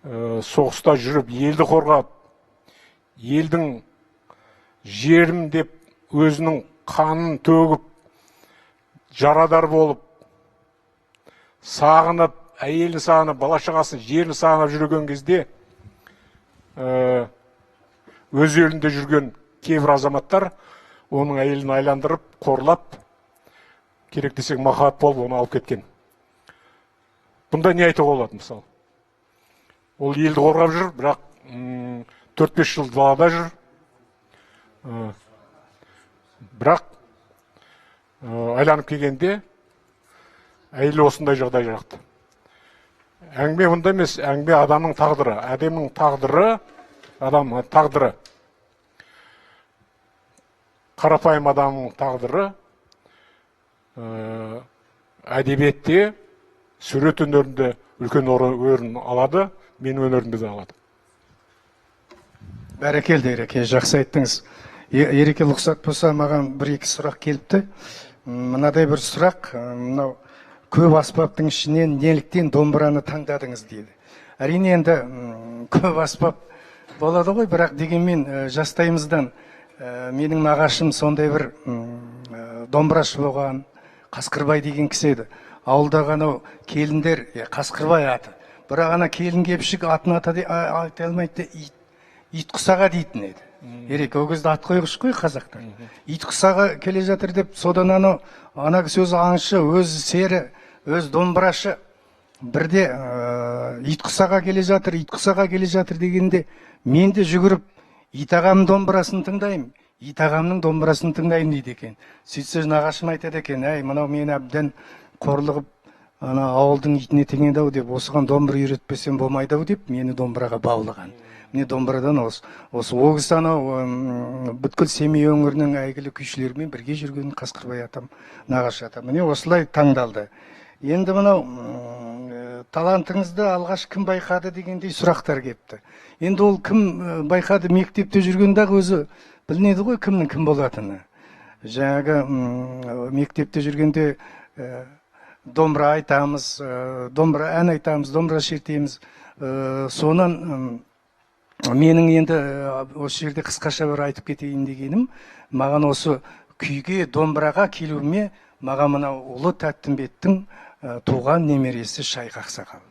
Соғыста жүріп, елді қорғап, елдің жерім деп өзінің қанын төгіп, жарадар болып, сағынып, әйелін сағынып, бала шағасын, жерін сағынып жүрген кезде өз елінде жүрген кейбір азаматтар оның әйелін айландырып, қорлап, керек десек махаббат болып, оны алып кеткен. Бұнда не айтуға болады, мысалы? Ол елді қорғап жүр, бірақ 4-5 жыл далада жүр. Бірақ айланып келгенде әйелі осындай жағдай жақты. Әңгіме бұнда емес, әңгіме адамның тағдыры. Адамның тағдыры, адамның тағдыры. Қарапайым адамның тағдыры әдебиетте, сурет өнерінде үлкен орын алады, мен өнерінде де алады. Бәрекелді, Ереке, жақсы айттыңыз. Ереке, лұқсат болса, маған бір-екі сұрақ келіпті. Мынадай бір сұрақ, мынау көп аспаптың ішінен неліктен домбыраны таңдадыңыз дейді. Әрине енді көп аспап болады ғой, бірақ дегенмен жастайымыздан менің нағашым сондай бір домбырашы болған, Қасқырбай деген кісі еді. Ауылдағы анау келіндер, Қасқырбай аты. Бірақ ана келін кепшік атын айта алмайды, ит құсаға дейтін еді. Ереке, ол кезде ат қойғыш қой қазақтар. Ит құсаға келе жатыр деп, содан ана кісі өзі аңшы, өзі сері, өз домбырашы. Бірде ит құсаға келе жатыр дегенде, мен де жүгіріп ит ағамның домбырасын тыңдаймын. Ит ағамның домбырасын тыңдаймын дейді екен. Сөйтсе нағашым айтады екен, әй, мынау мені әбден қорлығып ана ауылдың итіне теңеді ау деп, осыған домбыра үйретпесем болмайды ау деп, мені домбыраға баулыған. Міне домбырадан осы ол кісі анау бүткіл Семей өңірінің әйгілі күйшілерімен бірге жүрген Қасқырбай атам, нағашы атам. Міне осылай таңдалды. Енді мынау талантыңызды алғаш кім байқады дегендей сұрақтар кепті. Енді ол кім байқады, мектепте жүргендағы өзі білінеді ғой кімнің кім болатыны. Жаңағы мектепте жүргенде домбыра айтамыз, домбыра ән айтамыз, домбыра шертеміз. Сонан менің енді осы жерде қысқаша бір айтып кетейін дегенім, маған осы күйге, домбыраға келуіме маған мынау ұлы Тәттімбеттің туған немересі Шайх Ақсақал.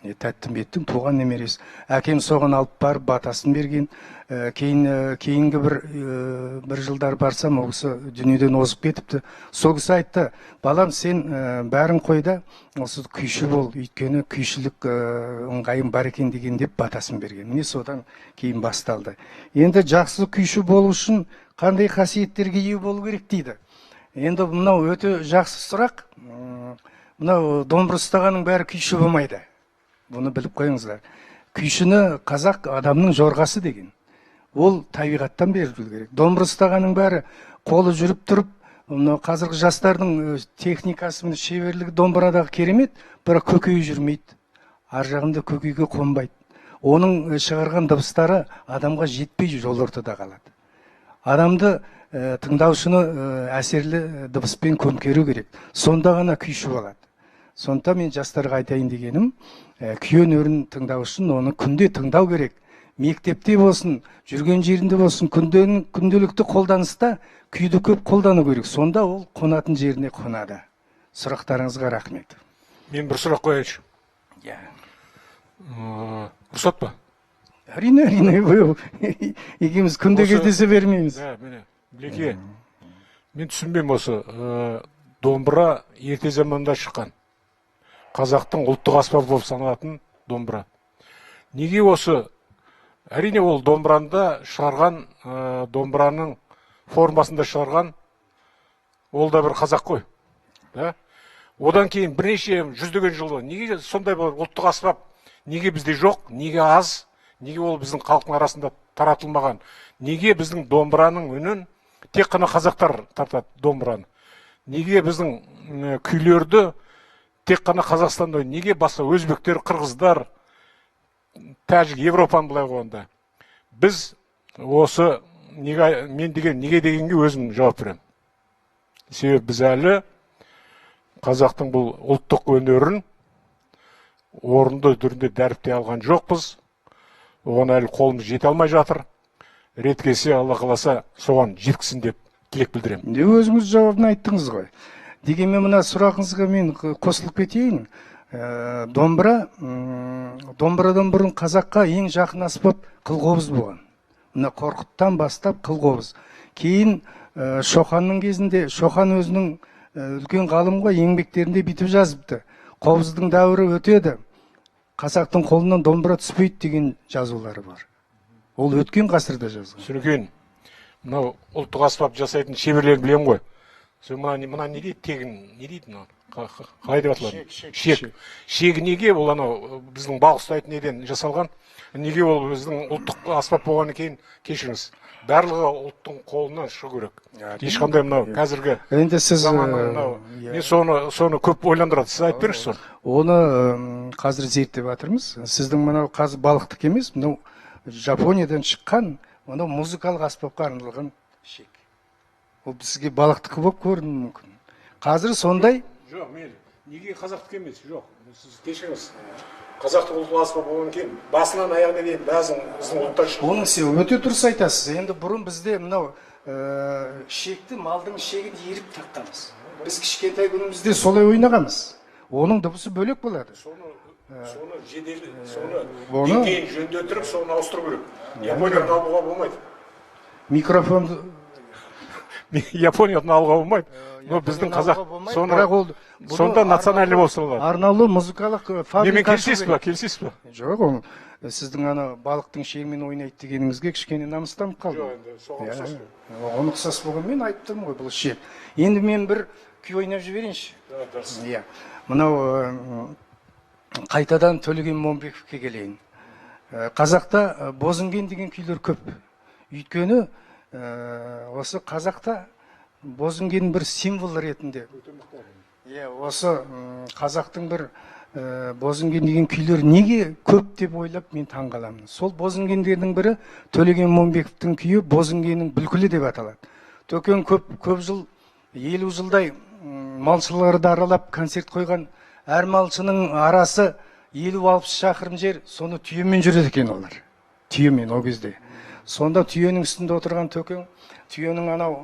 Тәттімбеттің туған немересі. Әкем соған алып барып батасын берген. Кейінгі бір жылдар барсам, ол кісі дүниеден озып кетіпті. Сол кісі айтты, балам, сен бәрін қойда, осы күйші бол, өйткені күйшілік ыңғайым бар екен деген деп батасын берген. Міне содан кейін басталды. Енді жақсы күйші болу үшін қандай қасиеттерге ие болу керек дейді. Енді мынау өте жақсы сұрақ. Мынау домбыра ұстағанның бәрі күйші болмайды. Бұны біліп қойыңыздар. Күйшіні қазақ адамның жорғасы деген. Ол табиғаттан берілу керек. Домбыра ұстағанның бәрі қолы жүріп тұрып, қазіргі жастардың техникасы, шеберлігі домбырадағы керемет, бірақ көкейі жүрмейді. Ар жағында көкейге қонбайды. Оның шығарған дыбыстары адамға жетпей жол ортада қалады. Адамды тыңдаушыны әсерлі дыбыспен көмкеру керек. Сонда ғана күйші болады. Сонда мен жастарға айтайын дегенім, күй өнерін тыңдау үшін оны күнде тыңдау керек. Мектепте болсын, жүрген жерінде болсын, күнделікті қолданыста күйді көп қолдану керек. Сонда ол қонатын жеріне қонады. Сұрақтарыңызға рахмет. Мен бір сұрақ қояйыншы. Рұқсат па? Әрине, екеуміз күнде кездесе бермейміз. Міне, Білеке, мен түсінбеймін осы домбыра ерте заманда шыққан. Қазақтың ұлттық аспабы болып саналатын домбыра. Неге осы, әрине ол домбыранда шығарған, домбыраның формасында шығарған, ол да бір қазақ қой. Одан кейін бірнеше жүздеген жылы, неге сондай бір ұлттық аспап, неге бізде жоқ, неге аз, неге ол біздің халықтың арасында таратылмаған, неге біздің домбыраның үнін тек қана қазақтар тартады домбыраны, неге біздің күйлерді тек қана Қазақстанда, неге басқа өзбектер, қырғыздар, тәжік, Европаны былай қойғанда. Біз осы мен неге дегенге өзім жауап беремін. Себебі біз әлі қазақтың бұл ұлттық өнерін орынды түрінде дәріптей алған жоқпыз. Оған әлі қолымыз жете алмай жатыр. Рет келсе, Алла қаласа, соған жеткізсін деп тілек білдіремін. Өзіңіз жауабын айттыңыз ғой. Дегенмен мына сұрағыңызға мен қосылып кетейін. Домбырадан бұрын қазаққа ең жақын аспап қылқобыз болған. Мына Қорқыттан бастап қылқобыз. Кейін Шоқанның кезінде, Шоқан өзінің үлкен ғалым ғой, еңбектерінде бүйтіп жазыпты. Қобыздың дәуірі өтеді, қазақтың қолынан домбыра түспейді деген жазулары бар. Ол өткен ғасырда жазған. Сүркен, мынау ұлттық аспап жасайтын шеберлерді білем ғой. Мына не дейді, тегін, не дейді мына? Қалай деп аталады? Шек. Шегі неге ол анау біздің балық ұстайтын неден жасалған? Неге ол біздің ұлттық аспап болғаннан кейін, кешіріңіз, барлығы ұлттың қолынан шығу керек. Ешқандай мынау қазіргі заманның мынау. Мен соны көп ойландырады. Сіз айтып беріңізші соны. Оны қазір зерттеп жатырмыз. Сіздің мынау қазір балықтық емес, мынау Жапониядан шыққан, мынау музыкалық аспапқа арналған шек. Ол бізге балықтық болып көрінуі мүмкін. Қазір сондай. Жоқ, мен неге қазақтық емес, жоқ. Сіз кешіріңіз. Қазақтың ұлттық аспап болғаннан кейін басынан аяғына дейін біздің ұлттар шықты. Оны сіз өте дұрыс айтасыз. Енді бұрын бізде мынау шекті малдың шегін еріп таққанбыз. Біз кішкентай күнімізде солай ойнағанбыз. Оның дыбысы бөлек болады. Соны жедел, соны деңгейін жөндеттіріп, соны ауыстыру керек. Япониядан алуға болмайды. Микрофонды Япониядан алуға болмайды. Но біздің қазақ сонда национальный болса болады. Арнаулы музыкалық фабрика. Немен келісесіз ба? Жоқ, ол сіздің ана балықтың шегімен ойнайды дегеніңізге кішкене намыстанып қалдым. Жоқ, енді соған ұқсас. Оны ұқсас болғанмен айтып тұрмын ғой, бұл шек. Енді мен бір күй ойнап жіберейінші. Иә. Мынау қайтадан Төлеген Момбековке келейін. Қазақта Бозінген деген күйлер көп. Өйткені осы қазақта Бозінген бір символ ретінде. Иә, осы қазақтың бір Бозінген деген күйлер неге көп деп ойлап мен таңғаламын. Сол Бозінгендердің бірі Төлеген Момбековтың күйі Бозінгеннің бүлкілі деп аталады. Төкен көп жыл, 50 жылдай малшыларды аралап концерт қойған. Әр малшының арасы 50-60 шақырым жер, соны түйемен жүреді екен олар. Түйемен о кезде. Сонда түйенің үстінде отырған Төкен, түйенің анау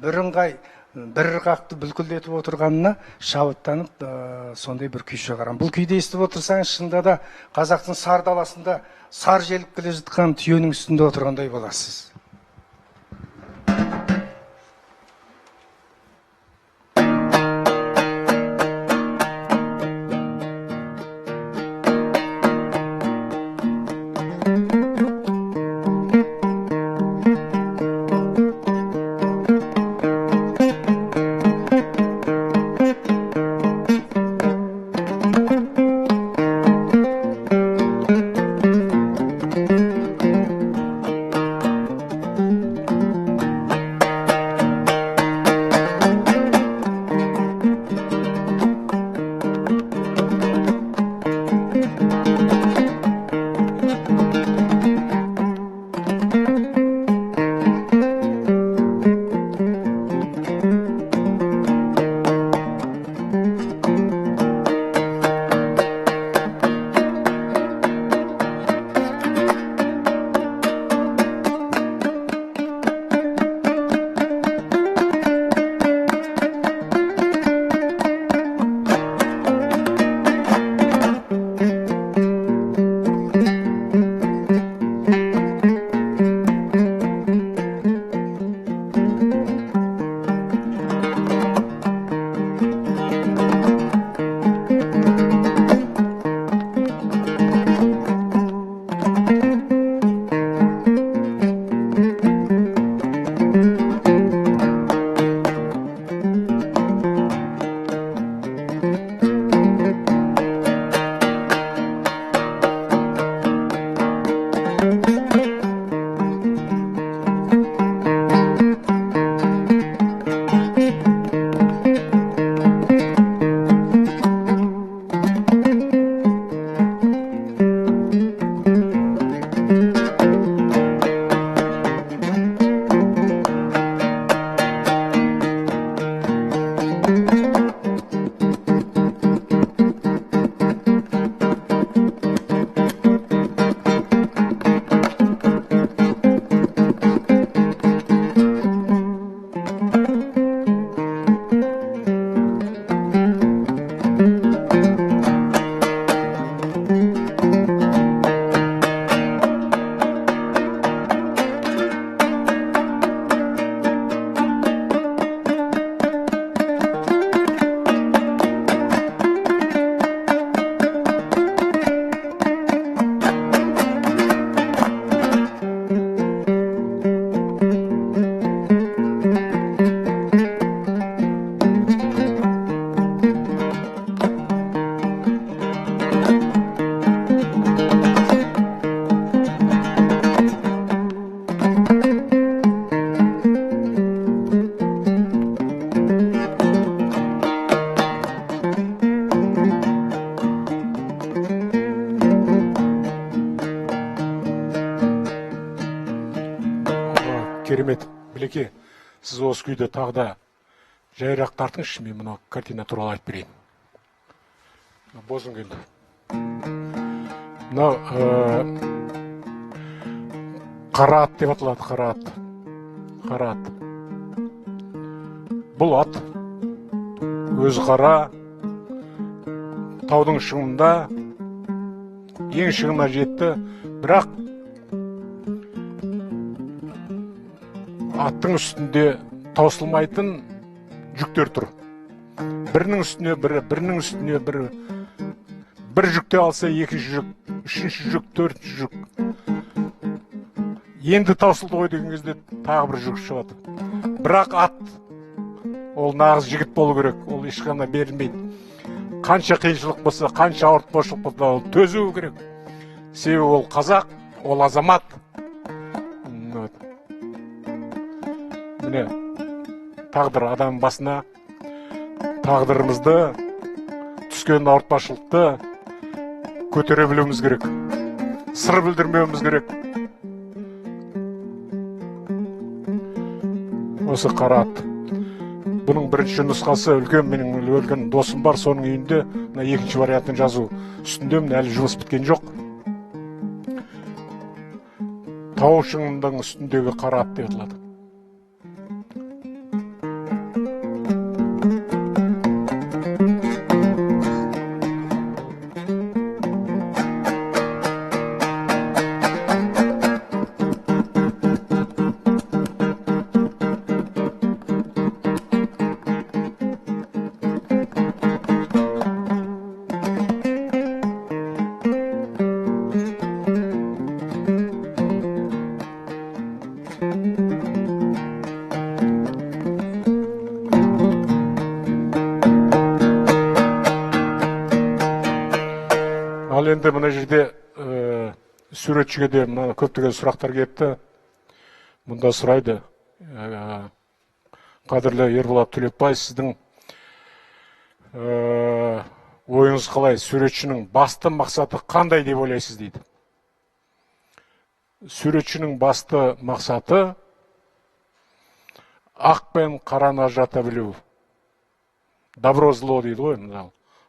бірыңғай, бір ырғақты бүлкілдетіп отырғанына шабыттанып, сондай бір күй шығарған. Бұл күйді естіп отырсаңыз, шынында да қазақтың сар даласында сар желіп келе жатқан түйенің үстінде отырғандай боласыз. Керемет, Білеке, сіз осы күйді тағы да жайырақ тартыңызшы, мен мына картина туралы айтып берейін. Бозінгенді. Мынау қара ат деп аталады, қара ат. Қара ат. Бұл ат өзі қара, таудың шыңында, ең шыңына жетті, бірақ аттың үстінде таусылмайтын жүктер тұр. Бірінің үстіне бірі, бірінің үстіне бірі. Бір жүкте алса екінші жүк, үшінші жүк, төртінші жүк. Енді таусылды ғой деген кезде тағы бір жүк шығады. Бірақ ат ол нағыз жігіт болу керек, ол ешқандай берілмейді. Қанша қиыншылық болса, қанша ауыртпашылық болса, ол төзу керек. Себебі ол қазақ, ол азамат. Міне, тағдыр адам басына, тағдырымызды, түскен ауыртпашылықты көтере білуіміз керек. Сыр білдірмеуіміз керек. Осы қара ат. Бұның бірінші нұсқасы үлкен, менің өлген досым бар, соның үйінде екінші вариантын жазу үстінде, әлі жұмыс біткен жоқ. Тау шыңының үстіндегі қара ат деп аталады. Ал енді мына жерде суретшіге де көптеген сұрақтар келіпті. Мұнда сұрайды, қадірлі Ерболат Түлекбай, сіздің ойыңыз қалай, суретшінің басты мақсаты қандай деп ойлайсыз дейді. Суретшінің басты мақсаты ақ пен қараны ажырата білу. Добро зло дейді ғой,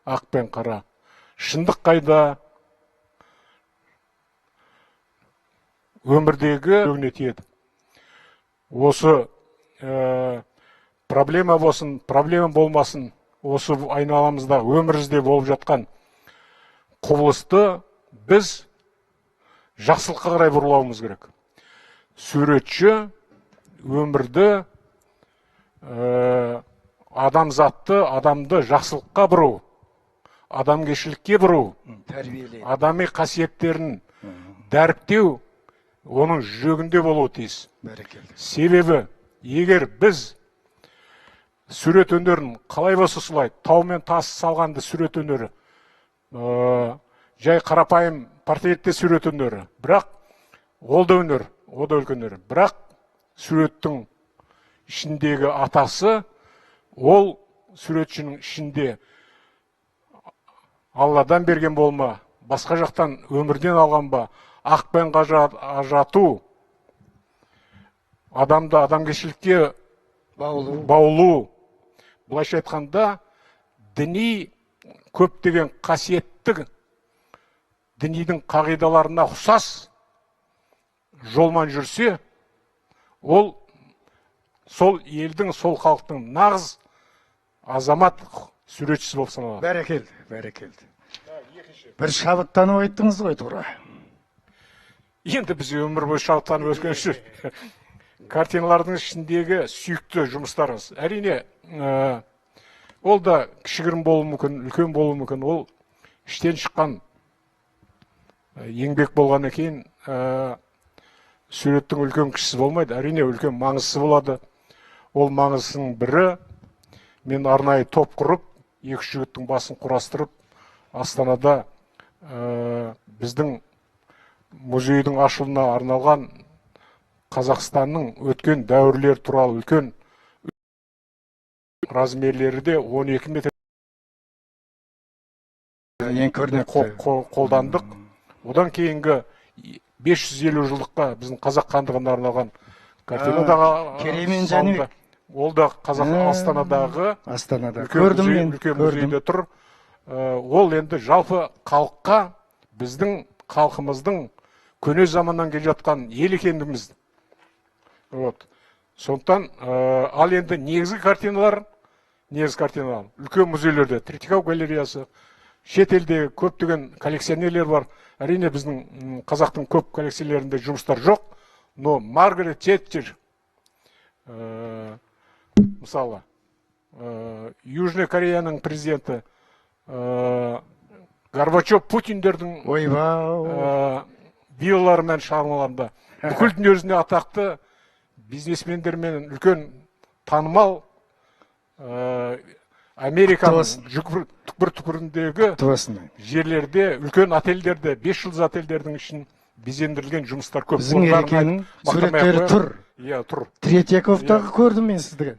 ақ пен қара. Шындық қайда, өмірдегі өгіне тиеді. Осы проблема болсын, проблема болмасын, осы айналамызда өмірімізде болып жатқан құбылысты біз жақсылыққа қарай бұрылауымыз керек. Суретші өмірді, адамзатты, адамды жақсылыққа бұру, адамгершілікке бұру, адами қасиеттерін дәріптеу оның жүрегінде болуы тиіс. Себебі, егер біз сурет өнерін қалай болса солай, тау мен тас салғанды сурет өнері, жай қарапайым портретте сурет өнері, бірақ ол да өнер, ол да үлкен өнер. Бірақ суреттің ішіндегі атасы, ол суретшінің ішінде Алладан берген болма, басқа жақтан өмірден алған ба, ақ пен ажырату, адамды адамгершілікке баулу. Былайша айтқанда, діни көптеген қасиетті дінидің қағидаларына ұқсас жолмен жүрсе, ол сол елдің, сол халықтың нағыз азамат суретшісі болып саналады. Бәрекелді, бәрекелді. Бір шабыттанып айттыңыз ғой, тура. Енді біз өмір бойы шабыттанып өскен үшін картиналардың ішіндегі сүйікті жұмыстарыңыз. Әрине, ол да кішігірім болуы мүмкін, үлкен болуы мүмкін. Ол іштен шыққан еңбек болғаннан кейін суреттің үлкен кішісі болмайды. Әрине, үлкен маңыздысы болады. Ол маңыздысының бірі, мен арнайы топ құрып, екі жігіттің басын құрастырып, Астанада біздің музейдің ашылуына арналған Қазақстанның өткен дәуірлер туралы үлкен размерлері де 12 метр қолдандық. Одан кейінгі 550 жылдыққа біздің қазақ хандығына арналған картинадағы Кереймен Жәнібек. Ол да қазақ Астанадағы үлкен музейде тұр. Ол енді жалпы халыққа, біздің халқымыздың көне заманнан келе жатқан ел екендігіміз. Сондықтан, ал енді негізгі картиналар, үлкен музейлерде, Третьяков галереясы, шетелде көптеген коллекционерлер бар. Әрине, біздің қазақтың көп коллекциялерінде жұмыстар жоқ, но Маргарет Тетчер, мысалы, Южный Кореяның президенті, Горбачев, Путиндердің виллаларымен шығармаларында бүкіл дүние жүзінде атақты бизнесмендермен үлкен танымал Американың Құтты түкпір-түкпіріндегі болсын. жерлерде, үлкен отельдерде, 5 жұлдыз отельдердің үшін безендірілген жұмыстар көп. Біздің Олардың Ерекенің мақтамай ақ суреттері қояйық. тұр. Иә, тұр. Третьяковтағы көрдім мен сізді.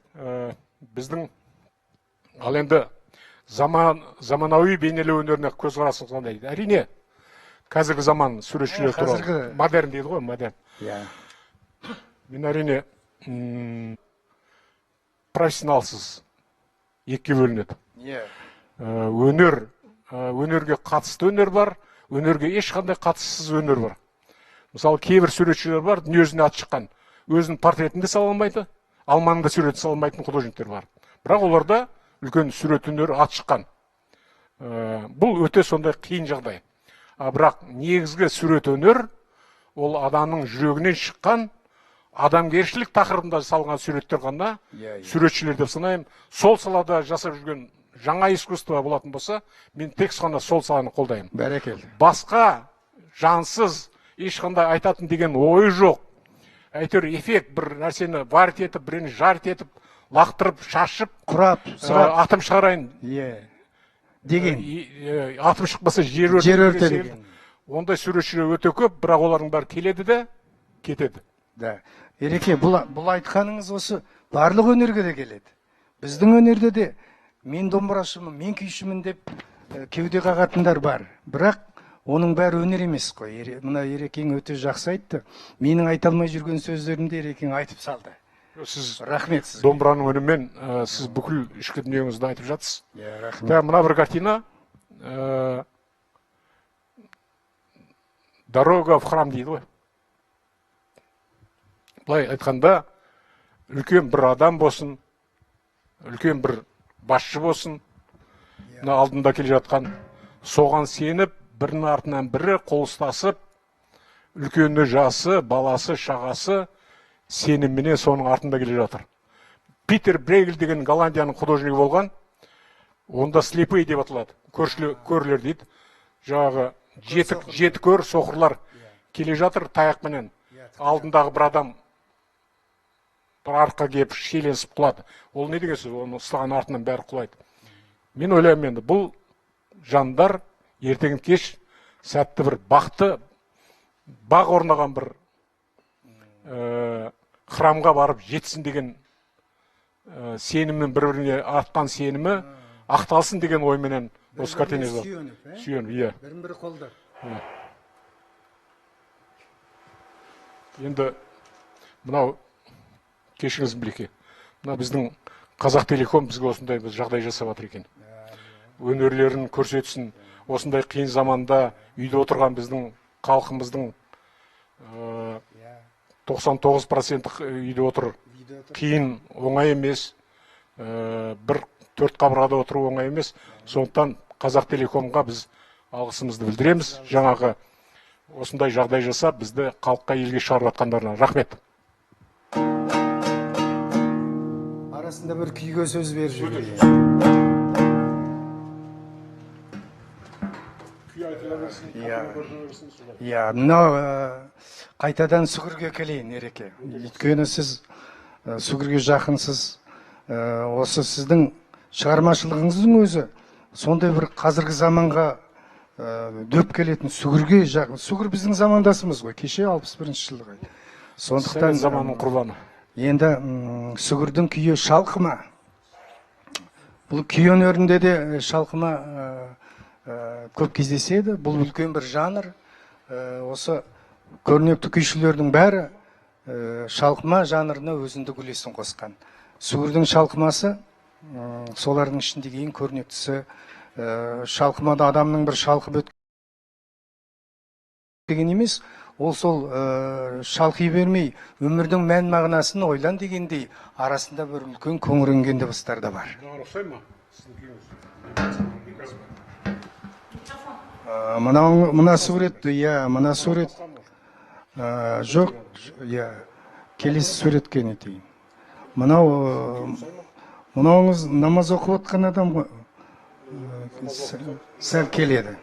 Біздің ал енді заманауи бейнелеу өнеріне көзқарасыңыз қандай? Әрине, қазіргі заман суретшілер туралы модерн дейді ғой, модерн. Иә. Мен әрине профессионалсыз екіге бөлінеді. Иә. Өнерге қатысты өнер бар, өнерге ешқандай қатыссыз өнер бар. Мысалы, кейбір суретшілер бар, дүниесіне аты шыққан, өзінің портретін де сала алмайды, алманың да суретін сала алмайтын художниктер бар. Бірақ оларда үлкен сурет өнері аты шыққан. Бұл өте сондай қиын жағдай. Бірақ негізгі сурет өнер ол адамның жүрегінен шыққан адамгершілік тақырыбында салған суреттер ғана суретшілер деп санаймын. Сол салада жасап жүрген жаңа искусство болатын болса, мен тек қана сол саланы қолдаймын. Бәрекелді. Басқа жансыз ешқандай айтатын деген ойы жоқ. Әйтеуір эффект бір нәрсені варит етіп, бірін жарит етіп, лақтырып, шашып, құрап, сұрап, атым шығарайын деген. Атым шықпаса жер өрте деген. Ондай суретшілер өте көп, бірақ олардың бәрі келеді де кетеді. Да. Ереке, бұл айтқаныңыз осы барлық өнерге де келеді. Біздің өнерде де мен домбырашымын, мен күйшімін деп кеуде қағатындар бар. Бірақ оның бәрі өнер емес қой. Мына Ерекең өте жақсы айтты. Менің айта алмай жүрген сөздерімді Ерекең айтып салды. Сіз рахмет сізге. Домбыраның үнімен сіз бүкіл ішкі дүниеңізді айтып жатсыз. Рахмет. Мына бір картина «Дорога в храм» дейді ғой. Былай айтқанда, үлкен бір адам болсын, үлкен бір басшы болсын, алдында келе жатқан, соған сеніп, бірінің артынан бірі қол ұстасып, үлкені жасы, баласы, шағасы сенімменен соның артында келе жатыр. Питер Брейгель деген Голландияның художнигі болған, онда слепый деп аталады, көрлер дейді. Жаңағы жеті көр, соқырлар келе жатыр таяқпенен. Алдындағы бір адам бір артқа келіп шиеленісіп құлады. Ол не деген сөз? Оны ұстаған артынан бәрі құлайды. Мен ойлаймын енді, бұл жандар ертеңін кеш сәтті бір бақты, бақ орнаған бір храмға барып жетсін деген сенімнің бір-біріне артқан сенімі ақталсын деген ойменен осы картина сүйеніп, иә. Бірін-бірі қолдап. Енді мынау кешіңіз білеке. Мына біздің Қазақтелеком бізге осындай жағдай жасап жатыр екен. Өнерлерін көрсетсін, осындай қиын заманда үйде отырған біздің халқымыздың 99% үйде отыр. Қиын, оңай емес. Бір төрт қабырғада отыру оңай емес. Сондықтан Қазақтелекомға біз алғысымызды білдіреміз. Жаңағы осындай жағдай жасап, бізді халыққа елге шығарып жатқандарына рахмет. Арасында бір күйге сөз беріп жүрді. Иә, мынау қайтадан сүгірге келейін, Ереке. Өйткені сіз сүгірге жақынсыз. Осы сіздің шығармашылығыңыздың өзі сондай бір қазіргі заманға дөп келетін сүгірге жақын. Сүгір біздің замандасымыз ғой, кеше 61-ші жылғы. Сондықтан заманның құрбаны. Енді сүгірдің күйі шалқыма. Бұл күй өнерінде де шалқыма көп кездеседі. Бұл үлкен бір жанр. Осы көрнекті күйшілердің бәрі шалқыма жанрына өзіндік үлесін қосқан. Сүгірдің шалқымасы солардың ішіндегі ең көрнектісі. Шалқымада адамның бір шалқып өткен емес, ол сол шалқи бермей, өмірдің мән мағынасын ойлан дегендей арасында бір үлкен көңіренген дыбыстар да бар. Мына сурет, иә, мына сурет жоқ, иә, келесі суретке нетейін. Мынауыңыз намаз оқып отқан адам ғой, сәл келеді.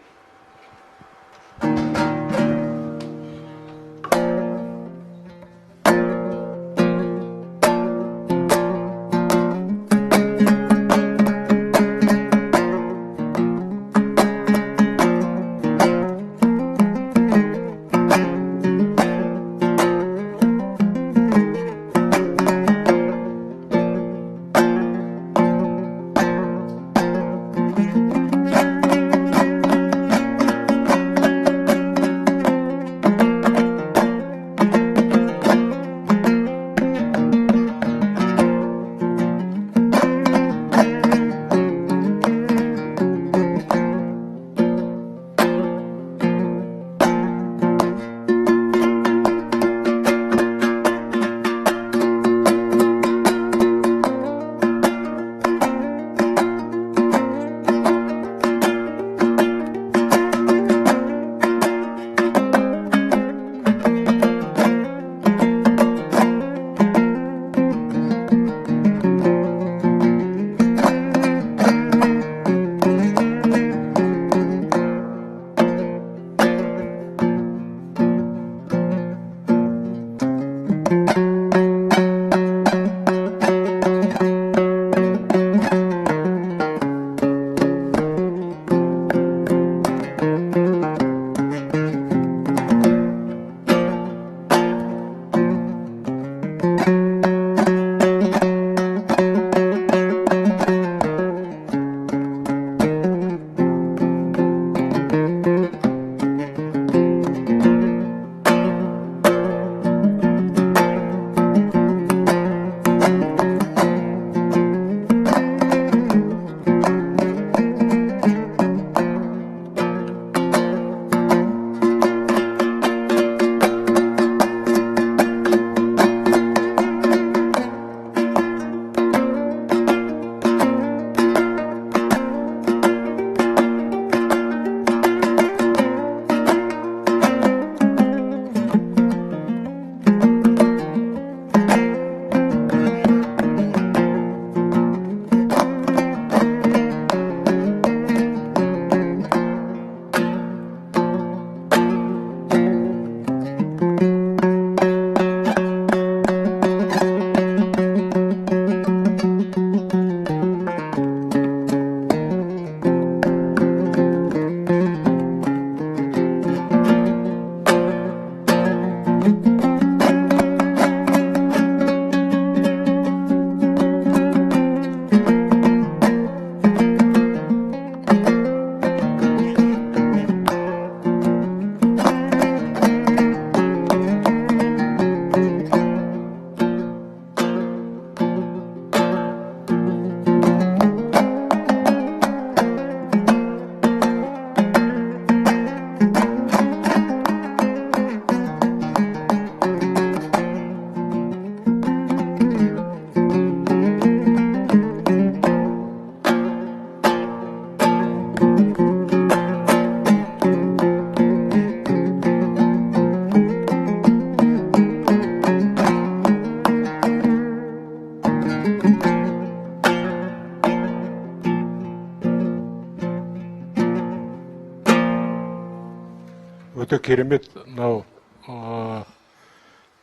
өте керемет. Мынау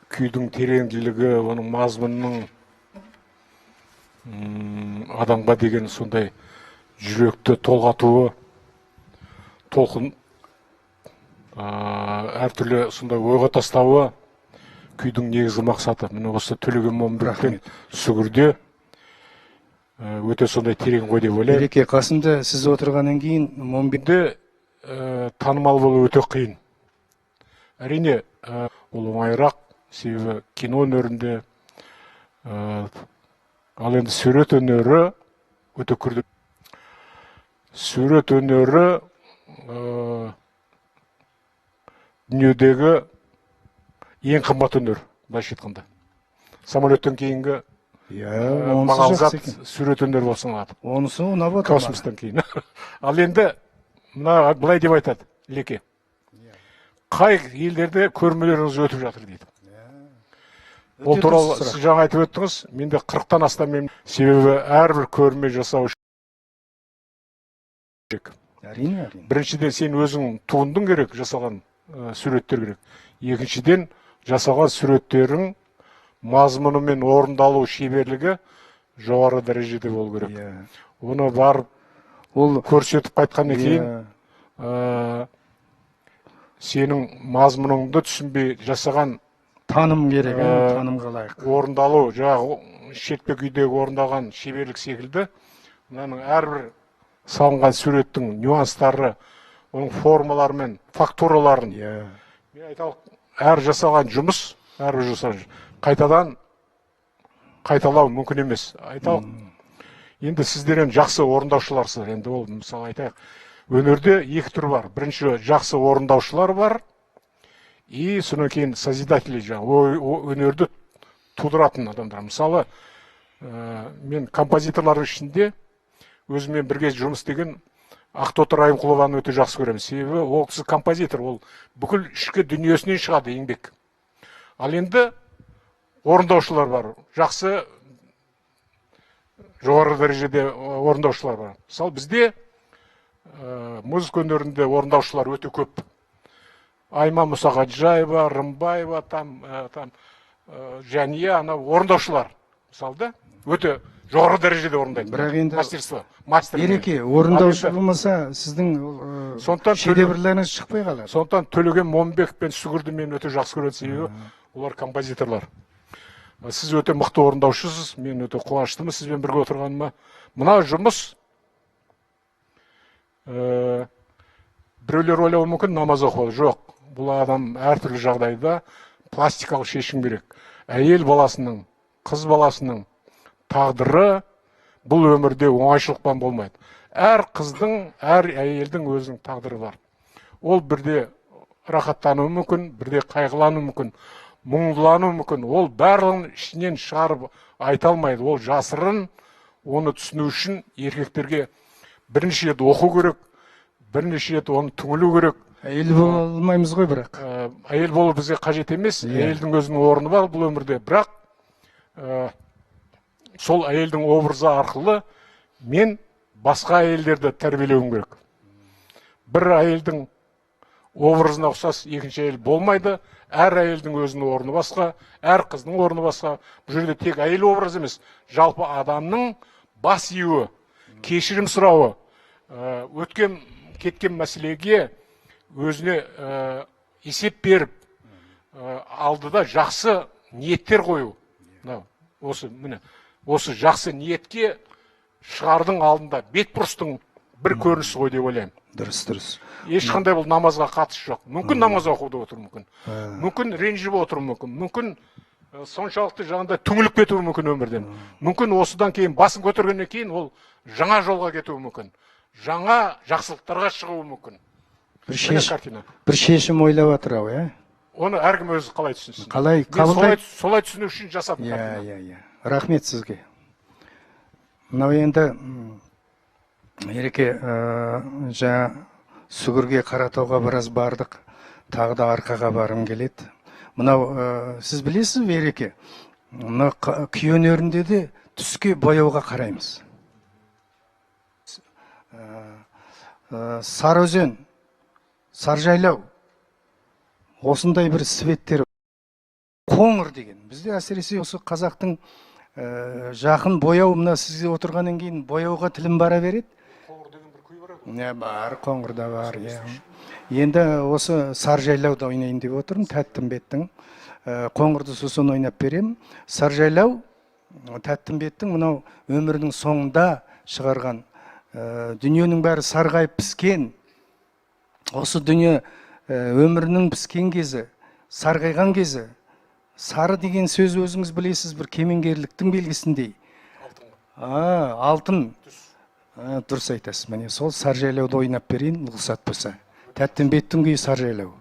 күйдің тереңділігі, оның мазмұнының адамға деген сондай жүректі толғатуы, толқын әртүрлі сондай ойға тастауы күйдің негізгі мақсаты. Міне осы Төлеген Момынбек пен Сүгірде өте сондай терең ғой деп ойлаймын. Ереке, қасымда сіз отырғаннан кейін Момынбекте танымал болу өте қиын. Әрине, ол оңайырақ, себебі кино өнерінде, ал енді сурет өнері өте күрделі. Сурет өнері дүниедегі ең қымбат өнер, былайша айтқанда. Самолеттен кейінгі маңал зат сурет өнер болып саналады. Онысы ұнап отыр. Космостан кейін. Ал енді мына былай деп айтады Леке. Қай елдерде көрмелеріңіз өтіп жатыр дейді. Ол туралы сіз жаңа айтып өттіңіз. Менде 40-тан астам себебі әрбір көрме жасау үшін. Әрине. Біріншіден сен өзің туындың керек, жасалған суреттер керек. Екіншіден жасалған суреттерің мазмұны мен орындалу шеберлігі жоғары дәрежеде болу керек. Оны барып ол көрсетіп қайтқаннан кейін сенің мазмұныңды түсінбей жасаған таным керек, танымға лайық. Орындалу, жаңағы шетпе күйдегі орындалған шеберлік секілді, мынаның әрбір салынған суреттің нюанстары, оның формалары мен фактураларын. Мен айталық, әр жасалған жұмыс, әрбір жасалған қайтадан қайталау мүмкін емес. Айталық, енді сіздер енді жақсы орындаушыларсыздар. Енді ол мысалы айтайық, өнерде екі түр бар. Бірінші жақсы орындаушылар бар, и содан кейін созидатели, өнерді тудыратын адамдар. Мысалы, мен композиторлардың ішінде өзімен бірге жұмыс істеген Ақтоты Райымқұлованы өте жақсы көремін. Себебі ол кісі композитор, ол бүкіл ішкі дүниесінен шығады еңбек. Ал енді орындаушылар бар, жақсы жоғары дәрежеде орындаушылар бар. Мысалы бізде музыка өнерінде орындаушылар өте көп. Айма Мұсағаджаева, Рымбаева, және орындаушылар. Мысалы өте жоғары дәрежеде орындайды. Бірақ енді мастерство. Ереке, орындаушы болмаса сіздің шедеврлеріңіз шықпай қалады. Сондықтан Төлеген Момынбек пен Сүгірді мен өте жақсы көретін себебі олар композиторлар. Сіз өте мықты орындаушысыз, мен өте қуаныштымын сізбен бірге отырғаныма. Мына жұмыс біреулер ойлауы мүмкін намаз оқу. Жоқ, бұл адам әртүрлі жағдайда пластикалық шешім керек. Әйел баласының, қыз баласының тағдыры бұл өмірде оңайшылықпен болмайды. Әр қыздың, әр әйелдің өзінің тағдыры бар. Ол бірде рахаттану мүмкін, бірде қайғылану мүмкін, мұңдылану мүмкін. Ол барлығын ішінен шығарып айта алмайды. Ол жасырын, оны түсіну үшін еркектерге бірінші рет оқу керек, бірнеше рет оны түңілу керек. Әйел бола алмаймыз ғой бірақ. Әйел болу бізге қажет емес. Әйелдің өзінің орны бар бұл өмірде. Бірақ сол әйелдің образы арқылы мен басқа әйелдерді тәрбиелеуім керек. Бір әйелдің образына ұқсас екінші әйел болмайды. Әр әйелдің өзінің орны басқа, әр қыздың орны басқа. Бұл жерде тек әйел образы емес, жалпы адамның бас июі, кешірім сұрауы, өткен кеткен мәселеге өзіне есеп беріп, алдыда жақсы ниеттер қою. Осы жақсы ниетке шығардың алдында бетбұрыстың бір көрінісі ғой деп ойлаймын. Дұрыс. Ешқандай бұл намазға қатысы жоқ. Мүмкін намаз оқуда отыр мүмкін. Мүмкін ренжіп отыр мүмкін. Мүмкін соншалықты жаңағыдай түңіліп кетуі мүмкін өмірден. Мүмкін осыдан кейін басын көтергеннен кейін ол жаңа жолға кетуі мүмкін. Жаңа жақсылықтарға шығуы мүмкін. Бір шешім ойлап отыр ау, иә? Оны әркім өзі қалай түсінсін. Қалай қабылдайды? Солай түсіну үшін жасап картина. Иә. Рахмет сізге. Мынау енді Ереке, жаңа Сүгірге Қаратауға біраз бардық, тағы да арқаға барым келеді. Мынау сіз білесіз бе, Ереке? Мына күй өнерінде де түске бояуға қараймыз. Сарыөзен, Саржайлау, осындай бір светтер қоңыр деген. Бізде әсіресе осы қазақтың жақын бояу, мына сізге отырғаннан кейін бояуға тілім бара береді. Қоңыр деген бір күй бар еді. Не бар, қоңырда бар. Енді осы Саржайлауда ойнайын деп отырмын, Тәттімбеттің. Қоңырды сосын ойнап берем. Саржайлау Тәттімбеттің мынау өмірінің соңында шығарған, дүниенің бәрі сарғайып піскен, осы дүние өмірінің піскен кезі, сарғайған кезі, сары деген сөз өзіңіз білесіз, бір кемеңгерліктің белгісіндей. Алтын. Дұрыс айтасыз. Міне сол Саржайлауды ойнап берейін, рұқсат болса. Тәттімбеттің күйі Саржайлау.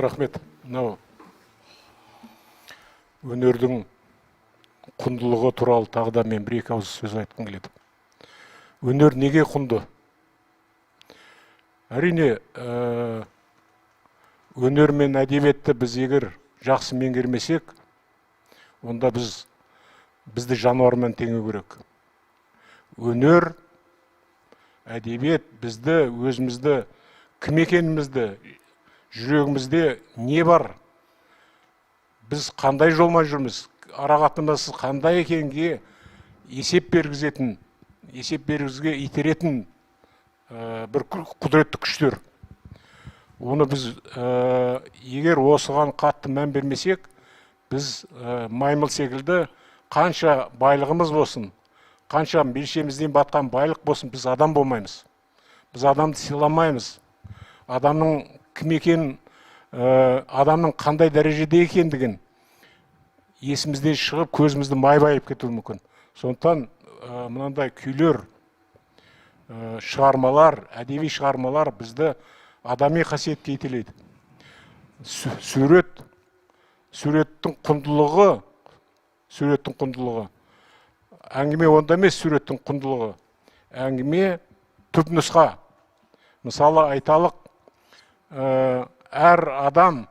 Рахмет. Мынау өнердің құндылығы туралы тағы да мен бір-екі ауыз сөз айтқым келеді. Өнер неге құнды? Әрине, өнер мен әдебиетті біз егер жақсы меңгермесек, онда бізді жануармен теңеу керек. Өнер әдебиет бізді, өзімізді, кім екенімізді, жүрегімізде не бар, біз қандай жолмен жүрміз, арақатынасы қандай екенге есеп бергізетін, есеп бергізге итеретін бір құдіретті күштер. Оны біз егер осыған қатты мән бермесек, біз маймыл секілді қанша байлығымыз болсын, қанша белшемізден батқан байлық болсын, біз адам болмаймыз. Біз адамды сыйламаймыз. Адамның кім екенін, адамның қандай дәрежеде екендігін есімізден шығып, көзімізді майбайып кетуі мүмкін. Сондықтан мынандай күйлер, шығармалар, әдеби шығармалар бізді адами қасиетке итереді. Суреттің құндылығы, әңгіме онда емес, суреттің құндылығы. Әңгіме түпнұсқа. Мысалы айталық, әр адам,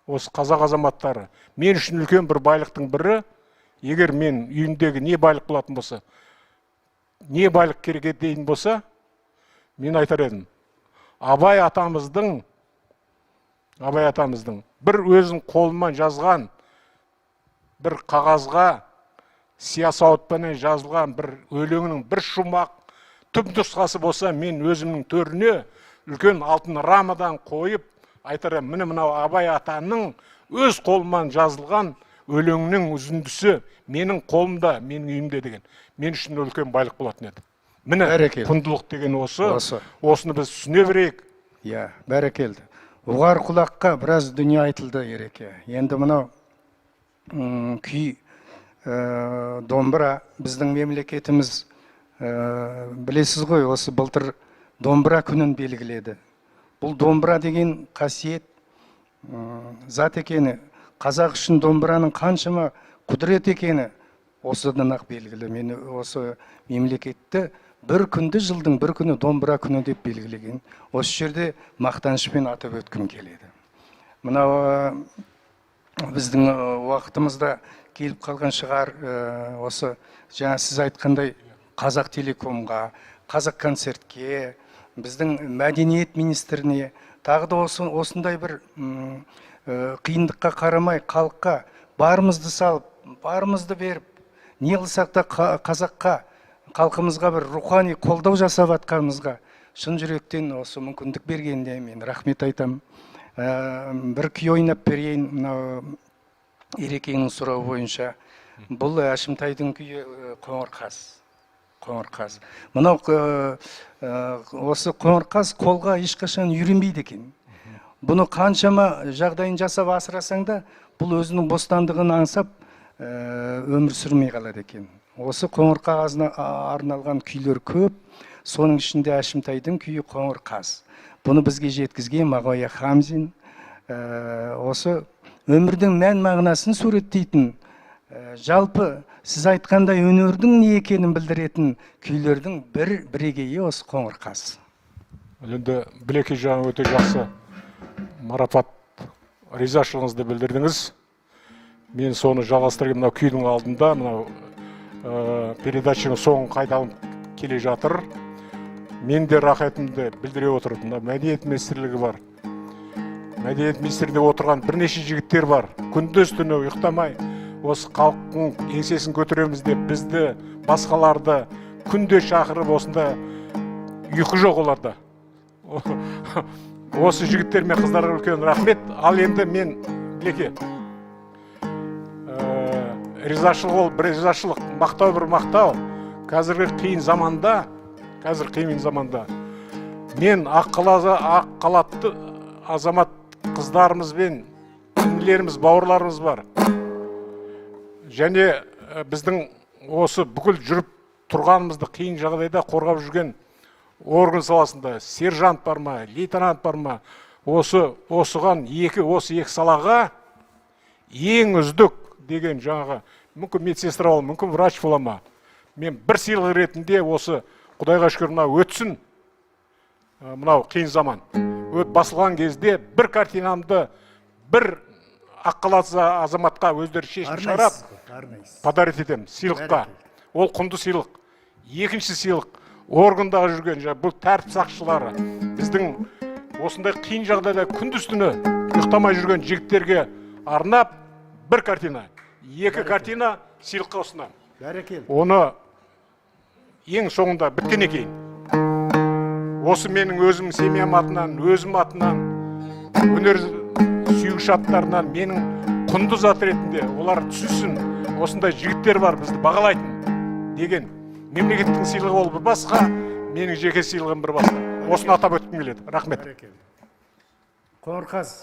осы қазақ азаматтары, мен үшін үлкен бір байлықтың бірі, егер мен үйімдегі не байлық болатын болса, не байлық керек етейін болса, мен айтар едім. Абай атамыздың бір өзін қолымен жазған, бір қағазға сиясауытпенен жазылған бір өлеңнің бір шумақ түпнұсқасы болса, мен өзімнің төріне үлкен алтын рамадан қойып айтар едім, міне мынау Абай атаның өз қолымен жазылған өлеңнің үзіндісі менің қолымда, менің үйімде деген. Мен үшін үлкен байлық болатын еді. Міне құндылық деген осы. Осыны біз түсіне берейік. Иә, бәрекелді. Ұғар құлаққа біраз дүние айтылды, Ереке. Енді мынау күй, домбыра, біздің мемлекетіміз, білесіз ғой, осы былтыр домбыра күнін белгіледі. Бұл домбыра деген қасиет зат екені, қазақ үшін домбыраның қаншама құдірет екені осыдан-ақ белгілі. Мен осы мемлекетті бір күнді, жылдың бір күні домбыра күні деп белгілеген. Осы жерде мақтанышпен атап өткім келеді. Мынау біздің уақытымызда келіп қалған шығар, осы жаңа сіз айтқандай Қазақ телекомға, Қазақ концертке, біздің мәдениет министріне, тағы да осындай бір қиындыққа қарамай халыққа барымызды салып, барымызды беріп, не қылсақ та қазаққа, халқымызға бір рухани қолдау жасап атқанымызға шын жүректен осы мүмкіндік бергенде мен рахмет айтам. Бір күй ойнап берейін, мынау Ерекеңнің сұрауы бойынша. Бұл Әшімтайдың күйі Қоңырқаз. Мынау осы Қоңырқаз қолға ешқашан үйренбейді екен. Бұны қаншама жағдайын жасап асырасаң да, бұл өзінің бостандығын аңсап өмір сүрмей қалады екен. Осы Қоңырқазына арналған күйлер көп, соның ішінде Әшімтайдың күйі Қоңырқаз. Бұны бізге жеткізген Мағауия Хамзин, осы өмірдің мән мағынасын суреттейтін, жалпы сіз айтқандай өнердің не екенін білдіретін күйлердің бірегейі осы Қоңырқаз. Енді Білекей жаңа өте жақсы марапат, ризашылығыңызды білдірдіңіз. Мен соны жалғастырып, мынау күйдің алдында, мынау передачаның соңын қайталып келе жатыр. Мен де рахметімді білдіре отырып, мәдениет министрлігі бар. Мәдениет министрлігінде отырған бірнеше жігіттер бар. Күндіз түні ұйықтамай, осы халықтың еңсесін көтереміз деп бізді, басқаларды күнде шақырып, осында ұйқы жоқ оларда. Осы жігіттер мен қыздарға үлкен рахмет. Ал енді мен Білеке, ризашылық, бір ризашылық, мақтау бір мақтау. Қазір қиын заманда мен ақ қалатты азамат қыздарымызбен інілеріміз, бауырларымыз бар. Және біздің осы бүкіл жүріп тұрғанымызды қиын жағдайда қорғап жүрген орган саласында сержант бар ма, лейтенант бар ма, осыған осы екі салаға ең үздік деген жаңағы, мүмкін медсестра бол, мүмкін врач бола ма. Мен бір сыйлық ретінде осы Құдайға шүкір мынау өтсін, мынау қиын заман. Басылған кезде бір картинамды бір ақ қалатсыз азаматқа өздері шешім шығарап подарить етемін сыйлыққа. Ол құнды сыйлық. Екінші сыйлық, органдағы жүрген бұл тәртіп сақшылары, біздің осындай қиын жағдайда күндіз-түні ұйықтамай жүрген жігіттерге арнап бір картина, екі картина сыйлыққа ұсынамын. Бәрекелді. Оны ең соңында біткеннен кейін осы менің өзім семьям атынан, өзім атынан, өнер сүйгіш аттарынан менің құнды зат ретінде олар түсінсін, осындай жігіттер бар бізді бағалайтын деген мемлекеттің сыйлығы ол бір басқа, менің жеке сыйлығым бір басқа. Осыны атап өткім келеді. Рахмет. Бәрекелді. Қоңырқаз.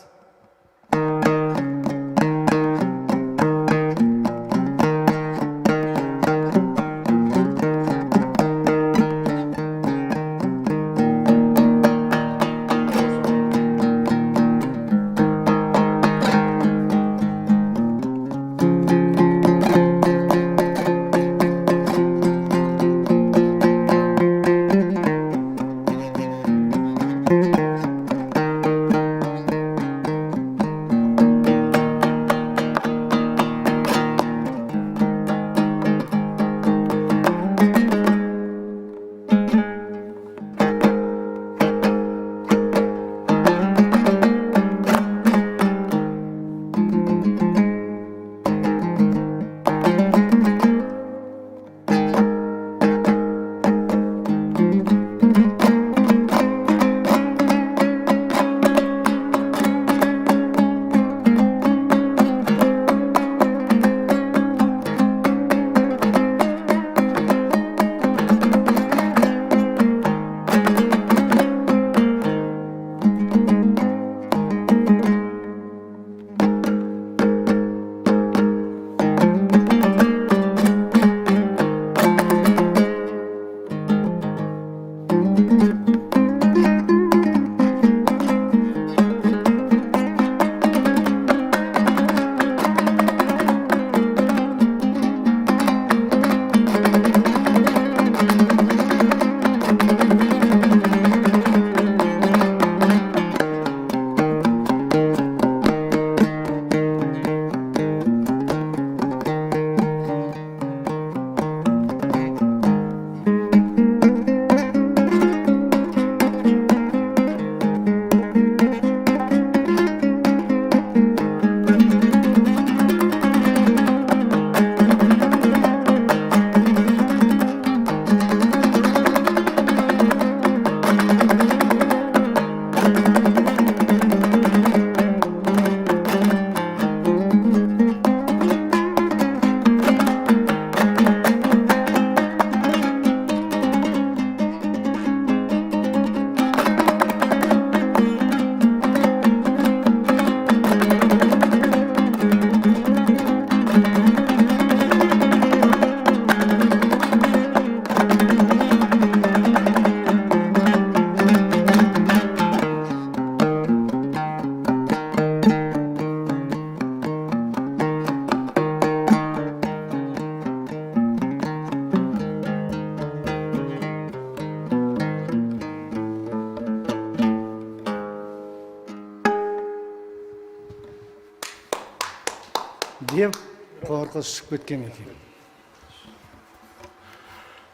деп қоңырқыз ұшып кеткен екен.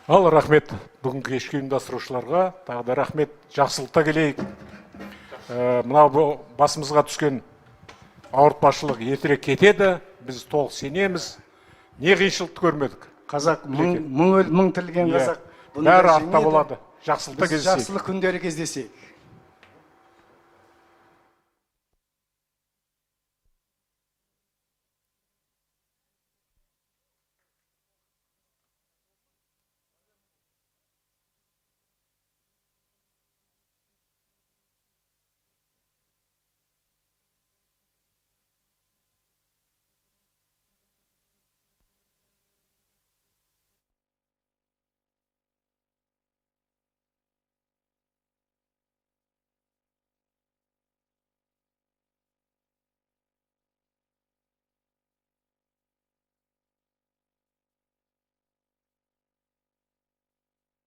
Ал рахмет бүгінгі кешкі ұйымдастырушыларға, тағы да рахмет, жақсылықта келейік. Мынау басымызға түскен ауыртпашылық ертерек кетеді, біз толық сенеміз. Не қиыншылықты көрмедік. Қазақ мың өліп мың тірілген қазақ. Бәрі артта болады. Жақсылықта Біз кездесейік. жақсылық күндері кездесейік.